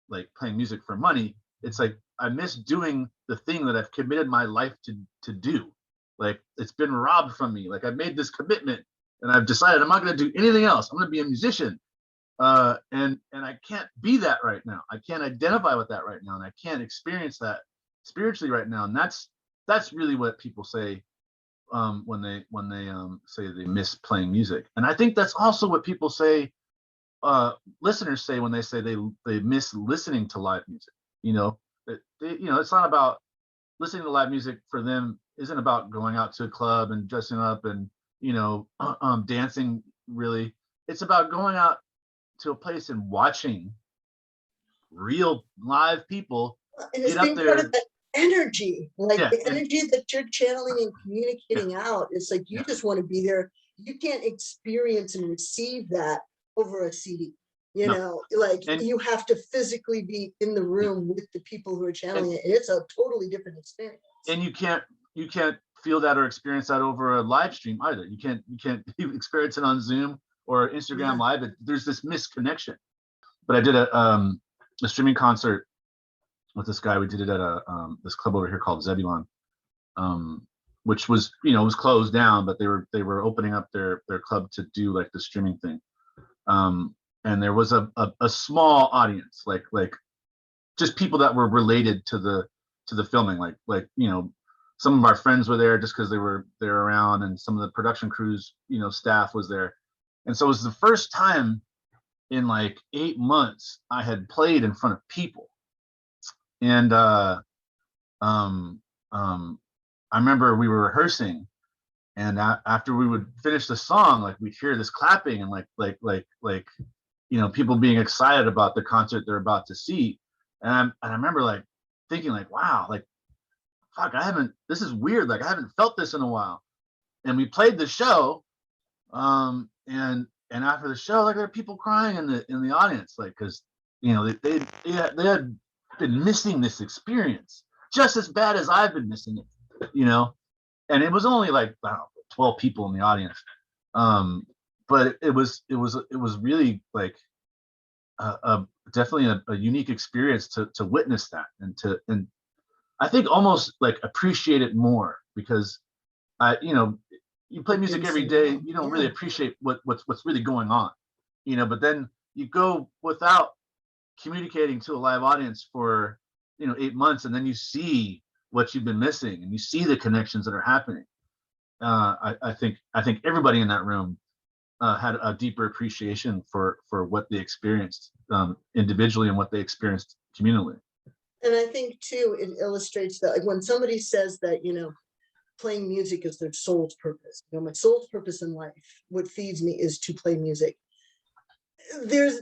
like playing music for money. It's like, I miss doing the thing that I've committed my life to do. Like it's been robbed from me. Like I've made this commitment and I've decided I'm not going to do anything else. I'm going to be a musician. And I can't be that right now. I can't identify with that right now. And I can't experience that spiritually right now. And that's really what people say when they say they miss playing music. And I think that's also what people say, listeners say when they say they miss listening to live music. You know, you know, it's not about listening to live music for them. Isn't about going out to a club and dressing up and, you know, dancing. Really, it's about going out to a place and watching real live people and it's get up being part there. of that energy, like Yeah, the energy that you're channeling and communicating out. It's like you just want to be there. You can't experience and receive that over a CD. You know, like you have to physically be in the room with the people who are channeling it. It's a totally different experience. And you can't feel that or experience that over a live stream either. You can't experience it on Zoom or Instagram Live. There's this misconnection. But I did a streaming concert with this guy. We did it at this club over here called Zebulon, which was, you know, it was closed down, but they were opening up their club to do like the streaming thing. And there was a small audience, like just people that were related to the filming, like you know, some of our friends were there just because they were around, and some of the production crews, you know, staff was there. And so it was the first time in like 8 months I had played in front of people. And I remember we were rehearsing, and after we would finish the song, like we'd hear this clapping and like you know, people being excited about the concert they're about to see. And I remember like thinking like, wow, like, fuck, this is weird. Like I haven't felt this in a while. And we played the show. And after the show, like there were people crying in the audience, like, cause you know, they had been missing this experience just as bad as I've been missing it, you know? And it was only like, I don't know, 12 people in the audience. But it was really like definitely a unique experience to witness that, and I think almost like appreciate it more, because you know, you play music every day, you don't really appreciate what's really going on, but then you go without communicating to a live audience for 8 months, and then you see what you've been missing, and you see the connections that are happening. I think everybody in that room had a deeper appreciation for what they experienced individually and what they experienced communally. And I think too, it illustrates that, like, when somebody says that, playing music is their soul's purpose. My soul's purpose in life, what feeds me is to play music. There's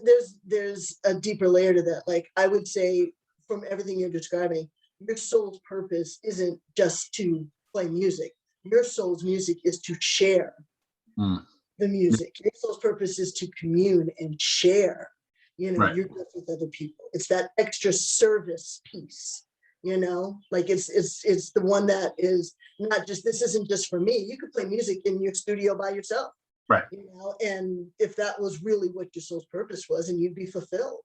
a deeper layer to that. Like, I would say, from everything you're describing, your soul's purpose isn't just to play music. Your soul's music is to share the music. Your soul's purpose is to commune and share, Right. your gift with other people. It's that extra service piece, like it's the one that is not just, this isn't just for me. You could play music in your studio by yourself. Right. And if that was really what your soul's purpose was, and you'd be fulfilled.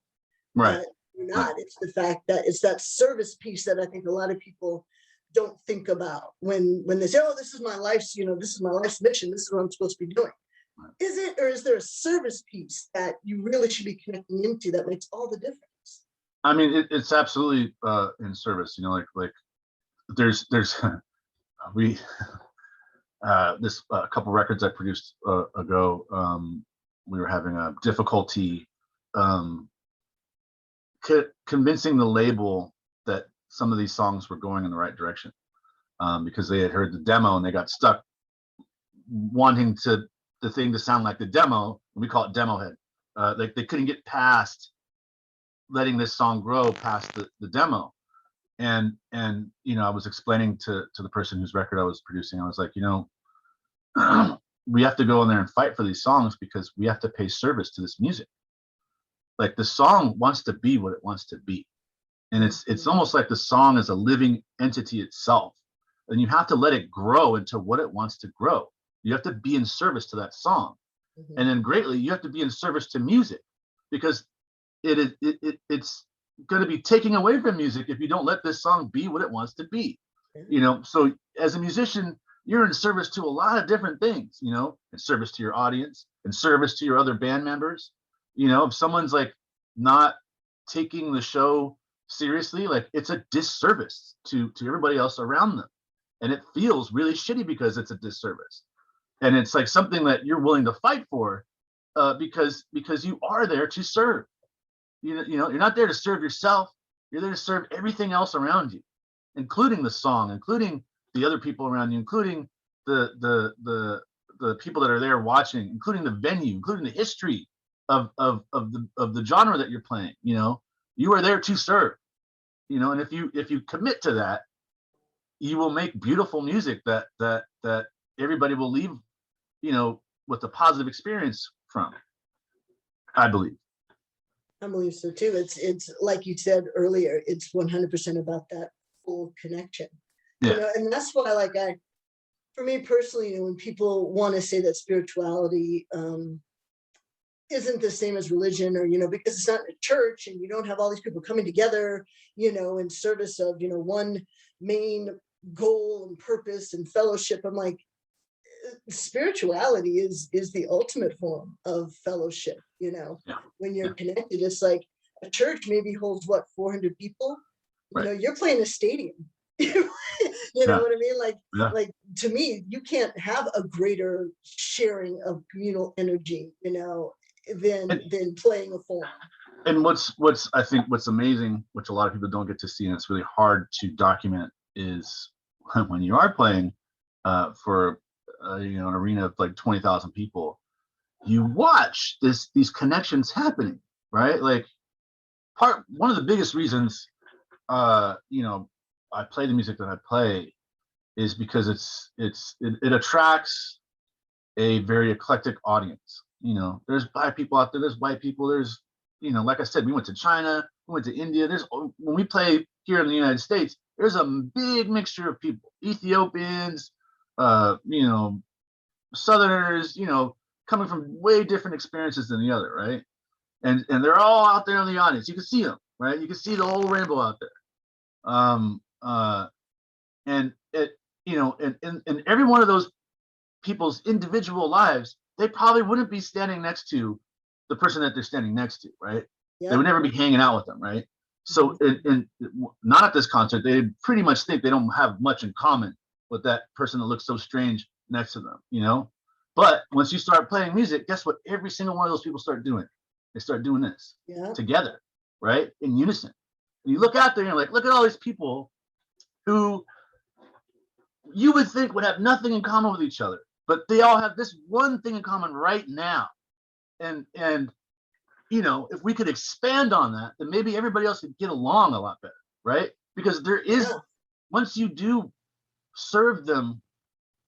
Right. But you're not. Right. It's the fact that it's that service piece that I think a lot of people don't think about when they say, oh, this is my life's, this is my life's mission. This is what I'm supposed to be doing. Right. Is it, or is there a service piece that you really should be connecting into that makes all the difference? I mean, it's absolutely in service, like there's we this couple records I produced ago, we were having a difficulty convincing the label that some of these songs were going in the right direction, because they had heard the demo and they got stuck wanting the thing to sound like the demo. We call it demo head. Like, they couldn't get past letting this song grow past the demo. And I was explaining to the person whose record I was producing, I was like, we have to go in there and fight for these songs because we have to pay service to this music. Like, the song wants to be what it wants to be. And it's almost like the song is a living entity itself. And you have to let it grow into what it wants to grow. You have to be in service to that song. Mm-hmm. And then greatly, you have to be in service to music, because it's going to be taking away from music if you don't let this song be what it wants to be. So as a musician, you're in service to a lot of different things, in service to your audience, in service to your other band members. If someone's like not taking the show seriously, like, it's a disservice to everybody else around them. And it feels really shitty because it's a disservice. And it's like something that you're willing to fight for, because you are there to serve. You're not there to serve yourself. You're there to serve everything else around you, including the song, including the other people around you, including the people that are there watching, including the venue, including the history of the genre that you're playing. You are there to serve. And if you commit to that, you will make beautiful music that everybody will leave, with a positive experience from. I believe. I believe so too. It's like you said earlier, it's 100% about that full connection. Yeah. And that's why, like, for me personally, when people want to say that spirituality isn't the same as religion, or, because it's not a church and you don't have all these people coming together, in service of, one main goal and purpose and fellowship. I'm like, spirituality is the ultimate form of fellowship. When you're connected, it's like a church maybe holds 400 people. Right. You're playing a stadium. Know what I mean? Like, to me, you can't have a greater sharing of communal energy, than playing a form. And what's I think what's amazing, which a lot of people don't get to see, and it's really hard to document, is when you are playing for an arena of like 20,000 people, you watch these connections happening, right? Like, one of the biggest reasons I play the music that I play is because it attracts a very eclectic audience. There's black people out there, there's white people, there's, like I said, we went to China, we went to India. When we play here in the United States, there's a big mixture of people, Ethiopians, Southerners, coming from way different experiences than the other, right? And they're all out there in the audience. You can see them, right? You can see the whole rainbow out there. And every one of those people's individual lives, they probably wouldn't be standing next to the person that they're standing next to, right? Yeah. They would never be hanging out with them, right? So, in not at this concert, they pretty much think they don't have much in common with that person that looks so strange next to them, you know? But once you start playing music, guess what? Every single one of those people start doing. They start doing this together, right? In unison. And you look out there and you're like, look at all these people who you would think would have nothing in common with each other, but they all have this one thing in common right now. And you know, if we could expand on that, then maybe everybody else could get along a lot better, right? Because there is, once you do serve them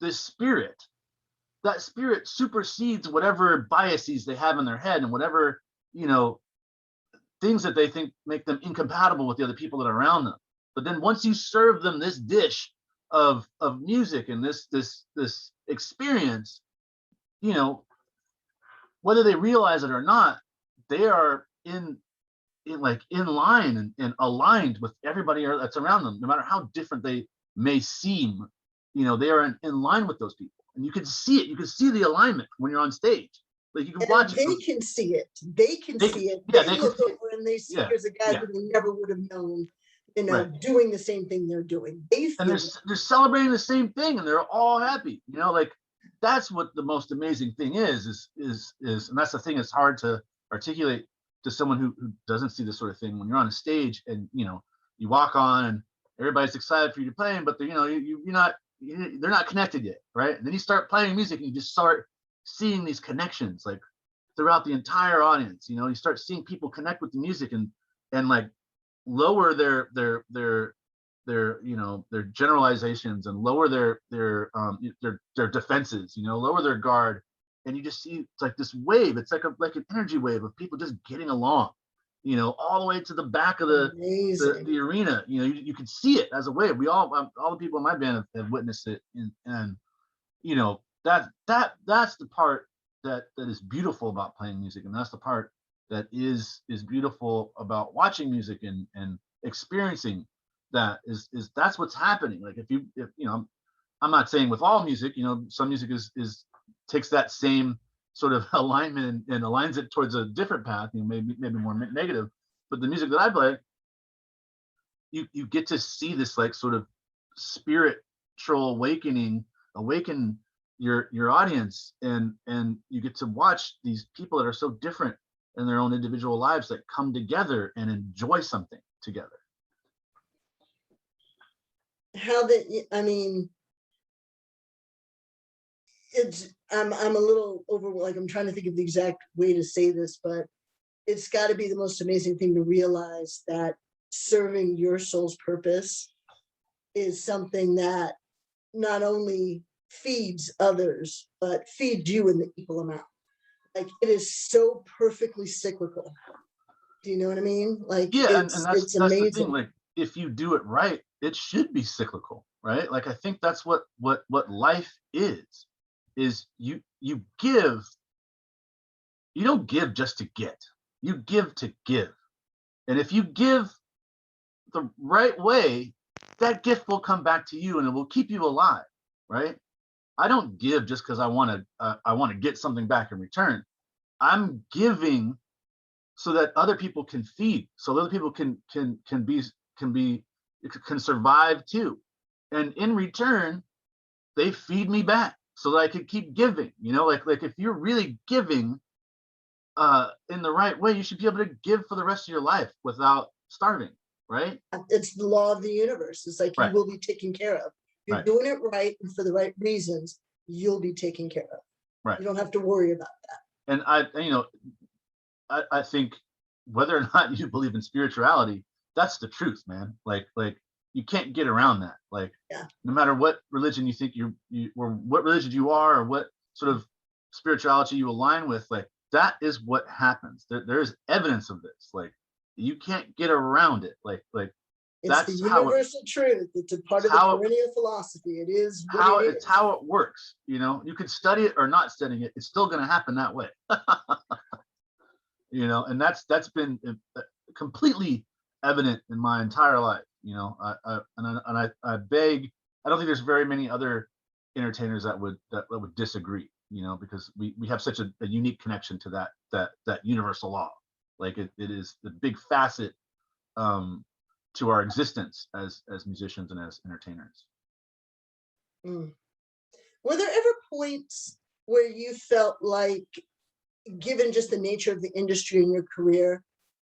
this spirit, that spirit supersedes whatever biases they have in their head and whatever, you know, things that they think make them incompatible with the other people that are around them. But then once you serve them this dish of music and this experience, you know, whether they realize it or not, they are in line and aligned with everybody that's around them, no matter how different they may seem. You know, they are in line with those people, and you can see it. You can see the alignment when you're on stage. Like you can watch it. They can see it. They can see it. They look over and they see there's a guy who they never would have known, you know, doing the same thing they're doing. And they're celebrating the same thing, and they're all happy. You know, like that's what the most amazing thing is, and that's the thing that's hard to articulate to someone who doesn't see this sort of thing. When you're on a stage and, you know, you walk on and everybody's excited for you to play, but they're, you know, they're not connected yet, right? And then you start playing music and you just start seeing these connections like throughout the entire audience. You know, you start seeing people connect with the music and like lower their you know, their generalizations and lower their defenses, you know, lower their guard. And you just see it's like this wave. It's like an energy wave of people just getting along, you know, all the way to the back of the arena. You know, you can see it as a wave. We all the people in my band have witnessed it, and you know, that's the part that is beautiful about playing music, and that's the part that is beautiful about watching music and experiencing that is that's what's happening. Like if you know, I'm not saying with all music, you know, some music is takes that same sort of alignment and aligns it towards a different path, you know, maybe more negative. But the music that I play, you get to see this like sort of spiritual awaken your audience, and you get to watch these people that are so different in their own individual lives that come together and enjoy something together. I mean, I'm a little over, like I'm trying to think of the exact way to say this, but it's got to be the most amazing thing to realize that serving your soul's purpose is something that not only feeds others, but feeds you in the equal amount. Like it is so perfectly cyclical. Do you know what I mean? Like it's amazing. The thing. Like if you do it right, it should be cyclical, right? Like I think that's what life is you give. You don't give just to get. You give to give. And if you give the right way, that gift will come back to you and it will keep you alive, right? I don't give just because I want to get something back in return. I'm giving so that other people can feed, so other people can survive too. And in return, they feed me back so that I can keep giving. You know, like if you're really giving in the right way, you should be able to give for the rest of your life without starving, right? It's the law of the universe. It's like you will be taken care of. You're doing it right and for the right reasons, you'll be taken care of. Right. You don't have to worry about that. And I think whether or not you believe in spirituality, that's the truth, man. Like you can't get around that. Like no matter what religion you think you or what religion you are or what sort of spirituality you align with, like that is what happens. There's evidence of this. Like you can't get around it. Like it's that's the universal truth. It's a part of the perennial philosophy. It is how it's how it works. You know, you could study it or not studying it. It's still going to happen that way. You know, and that's been completely evident in my entire life. You know, I beg. I don't think there's very many other entertainers that would disagree, because we have such a unique connection to that universal law. Like it is the big facet to our existence as musicians and as entertainers. Mm. Were there ever points where you felt like, given just the nature of the industry in your career,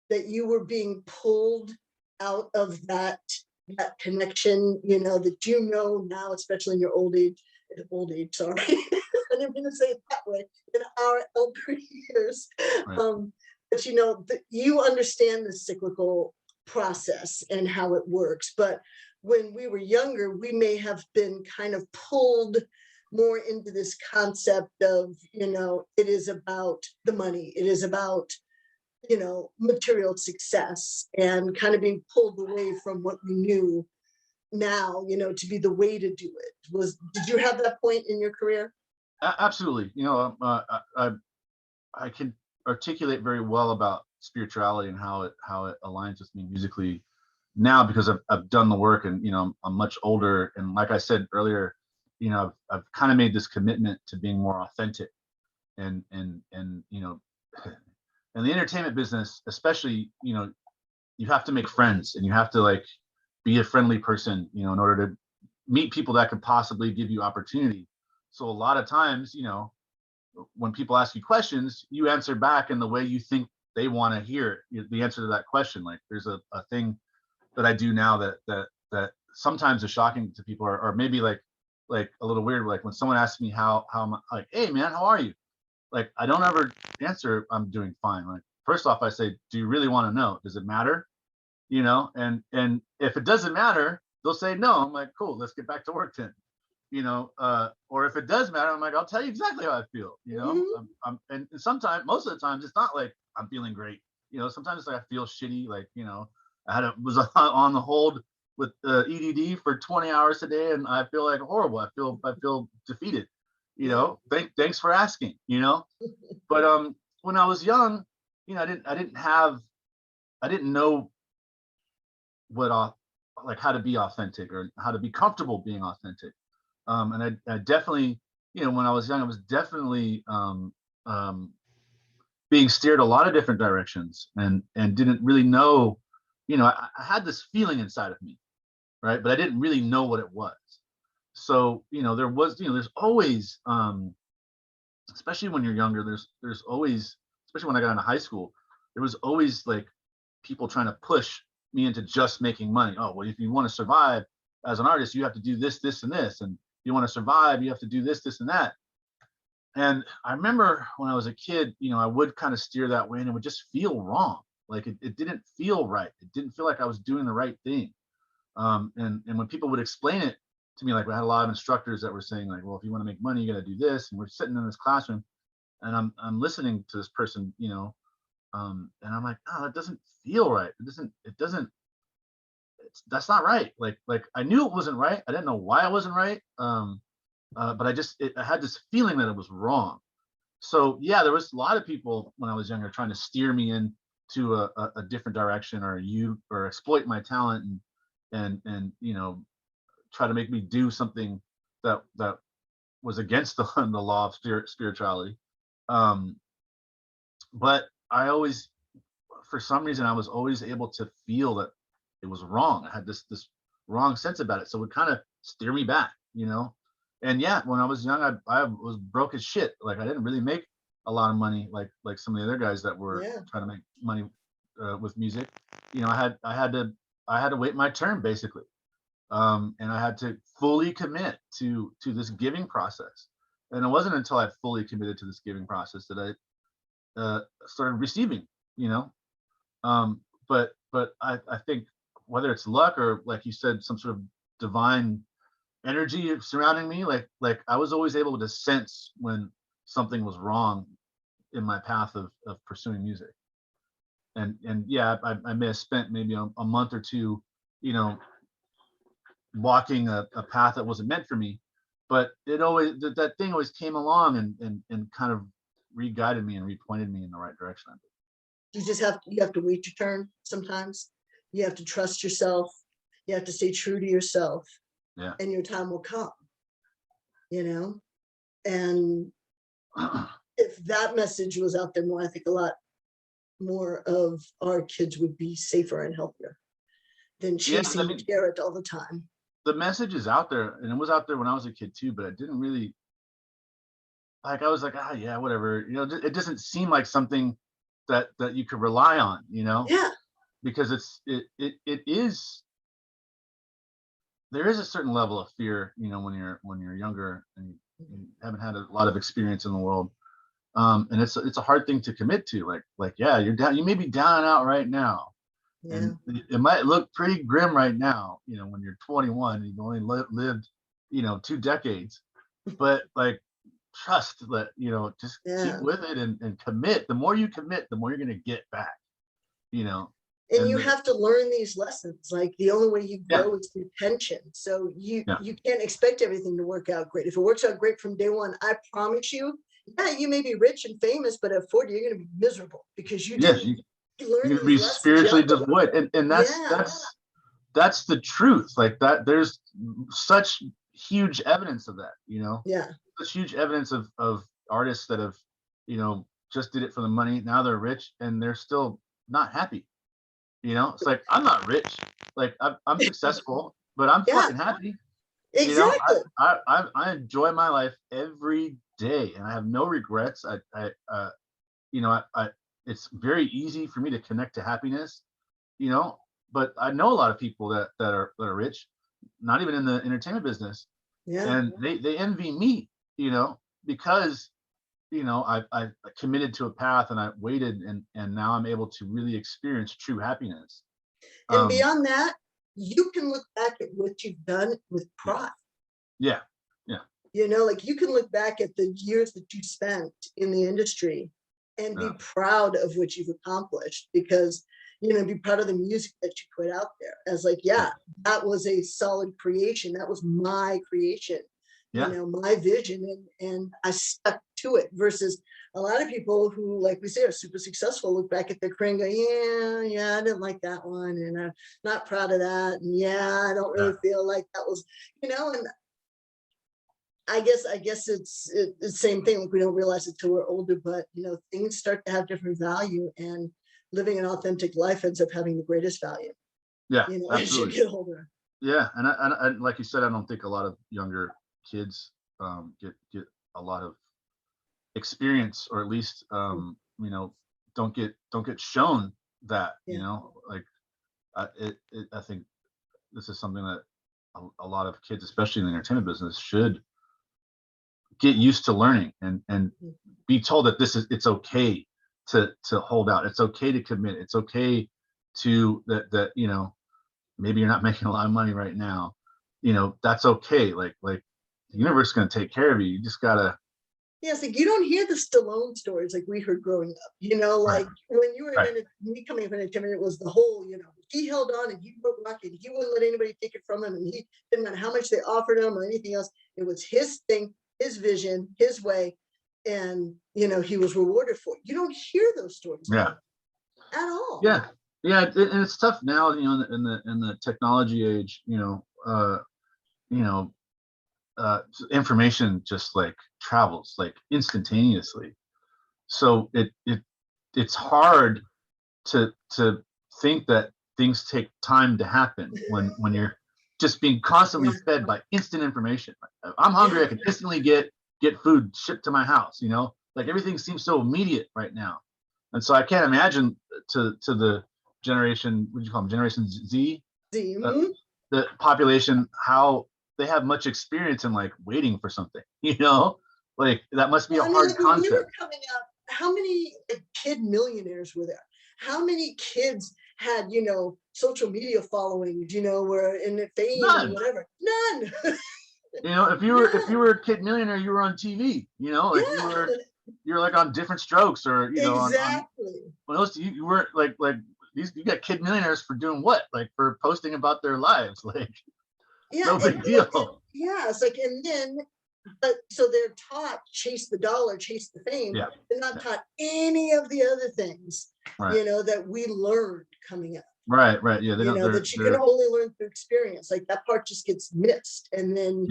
that you were being pulled out of that connection, that now, especially in your old age, sorry, I didn't mean to say it that way, in our elder years, Right. but you understand the cyclical process and how it works. But when we were younger, we may have been kind of pulled more into this concept of, it is about the money, it is about, material success, and kind of being pulled away from what we knew now, to be the way to do it. Did you have that point in your career? Absolutely. I can articulate very well about spirituality and how it aligns with me musically now, because I've done the work, and I'm much older, and like I said earlier, I've kind of made this commitment to being more authentic, and in the entertainment business especially, you have to make friends, and you have to like be a friendly person, in order to meet people that could possibly give you opportunity. So a lot of times, when people ask you questions, you answer back in the way you think they want to hear the answer to that question. Like there's a thing that I do now that sometimes is shocking to people, or maybe like a little weird. Like when someone asks me how am I, like, hey man, how are you? Like I don't ever answer I'm doing fine. Like first off, I say, do you really want to know? Does it matter? And if it doesn't matter, they'll say no. I'm like, cool, let's get back to work then. Or if it does matter, I'm like, I'll tell you exactly how I feel. Mm-hmm. And sometimes, most of the times, it's not like I'm feeling great. Sometimes it's like I feel shitty. Like was on the hold with EDD for 20 hours a day, and I feel like horrible. I feel defeated. Thanks for asking. But when I was young, I didn't know how to be authentic, or how to be comfortable being authentic. And I definitely, when I was young, I was definitely being steered a lot of different directions, and didn't really know, I had this feeling inside of me, right? But I didn't really know what it was. So, there's always, especially when you're younger, there's always, especially when I got into high school, there was always like people trying to push me into just making money. Oh, well, if you want to survive as an artist, you have to do this, this, and this. And if you want to survive, you have to do this, this, and that. And I remember when I was a kid, I would kind of steer that way, and it would just feel wrong. Like it didn't feel right. It didn't feel like I was doing the right thing. And when people would explain it to me, like I had a lot of instructors that were saying like, well, if you want to make money, you got to do this. And we're sitting in this classroom, and I'm listening to this person, and I'm like, oh, that doesn't feel right. That's not right. Like I knew it wasn't right. I didn't know why it wasn't right. But I had this feeling that it was wrong. So yeah, there was a lot of people when I was younger trying to steer me into a different direction, or exploit my talent, and try to make me do something that was against the law of spirituality. But I always, for some reason, I was always able to feel that it was wrong. I had this wrong sense about it, so it would kind of steer me back, And yeah, when I was young, I was broke as shit. Like I didn't really make a lot of money, like some of the other guys that were trying to make money with music. I had to wait my turn basically, and I had to fully commit to this giving process. And it wasn't until I fully committed to this giving process that I started receiving. But I think whether it's luck, or like you said, some sort of divine energy surrounding me, like I was always able to sense when something was wrong in my path of pursuing music. And yeah, I may have spent maybe a month or two, walking a path that wasn't meant for me, but that thing always came along and kind of re-guided me and re-pointed me in the right direction. You have to wait your turn sometimes. You have to trust yourself. You have to stay true to yourself. Yeah. And your time will come. you know, and if that message was out there more, I think a lot more of our kids would be safer and healthier than chasing the carrot all the time. The message is out there, and it was out there when I was a kid too, but it didn't really, like, I was like, ah, yeah, whatever, you know, it doesn't seem like something that you could rely on, you know, Yeah. because it is, there is a certain level of fear, you know, when you're younger and you haven't had a lot of experience in the world. And it's a hard thing to commit to, like, yeah, you're down, you may be down and out right now, Yeah. and it might look pretty grim right now, you know, when you're 21 and you've only lived, you know, 2 decades, but like, trust that, you know, just keep Yeah. with it and commit. The more you commit, the more you're going to get back, you know. And you have to learn these lessons. Like the only way you grow is through tension. So you can't expect everything to work out great. If it works out great from day one, I promise you, yeah, you may be rich and famous, but at 40, you're going to be miserable because you didn't learn you these be lessons. spiritually devoid, and that's the truth. Like that, there's such huge evidence of that, you know. Yeah. Such huge evidence of artists that have, you know, just did it for the money. Now they're rich and they're still not happy. You know, it's like, I'm not rich, like I'm successful, but I'm fucking happy. You know, Exactly. I enjoy my life every day, and I have no regrets. You know, it's very easy for me to connect to happiness, you know. But I know a lot of people that are rich, not even in the entertainment business, and they envy me, you know, because, you know, I committed to a path and I waited, and now I'm able to really experience true happiness. And beyond that, you can look back at what you've done with pride. Yeah. You know, like you can look back at the years that you spent in the industry and be proud of what you've accomplished, because, you know, be proud of the music that you put out there as like, that was a solid creation. That was my creation, you know, my vision. And I stuck to it, versus a lot of people who, like we say, are super successful, look back at their career and go, yeah, I didn't like that one. And I'm not proud of that. And I don't really feel like that was, you know, and I guess it's the same thing. Like we don't realize it till we're older, but you know, things start to have different value, and living an authentic life ends up having the greatest value. Yeah, you know, absolutely. as you get older. Yeah, and I like you said, I don't think a lot of younger kids get a lot of experience, or at least you know, don't get shown that, you know, like I think this is something that a lot of kids, especially in the entertainment business, should get used to learning, and be told that it's okay to hold out. It's okay to commit. It's okay to that, you know, maybe you're not making a lot of money right now, you know, that's okay. Like the universe is going to take care of you. You just gotta. It's like you don't hear the Stallone stories like we heard growing up. You know, like when you were me coming up in entertainment, it was the whole, you know, he held on and he broke rock and he wouldn't let anybody take it from him, and he didn't matter how much they offered him or anything else. It was his thing, his vision, his way, and you know, he was rewarded for it. You don't hear those stories at all. And it's tough now, you know, in the technology age, you know, information just like travels like instantaneously, so it's hard to think that things take time to happen when you're just being constantly fed by instant information. I'm hungry, I can instantly get food shipped to my house, you know, like everything seems so immediate right now. And so I can't imagine to the generation, what do you call them, Generation Z, the population, how they have much experience in like waiting for something, you know, like that must be a hard like, concept. When we were coming up, how many kid millionaires were there? How many kids had, you know, social media followings, you know, were in the fame and whatever? None. You know, if you were a kid millionaire, you were on TV, you know, like you're like on Different Strokes, or you know, on else you weren't like these, you got kid millionaires for doing what? Like for posting about their lives, like no big deal. It's like, and then but so they're taught chase the dollar, chase the fame. They're not taught any of the other things, you know, that we learned coming up. Right. Yeah. You know, that you can only learn through experience. Like that part just gets missed. And then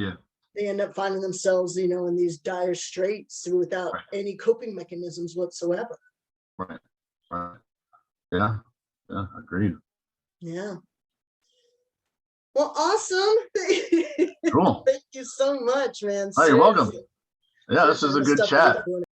they end up finding themselves, you know, in these dire straits without any coping mechanisms whatsoever. Right. Right. Yeah. Yeah. Agreed. Yeah. Well, awesome. Cool. Thank you so much, man. Oh, you're welcome. Seriously. Yeah, this is a good chat.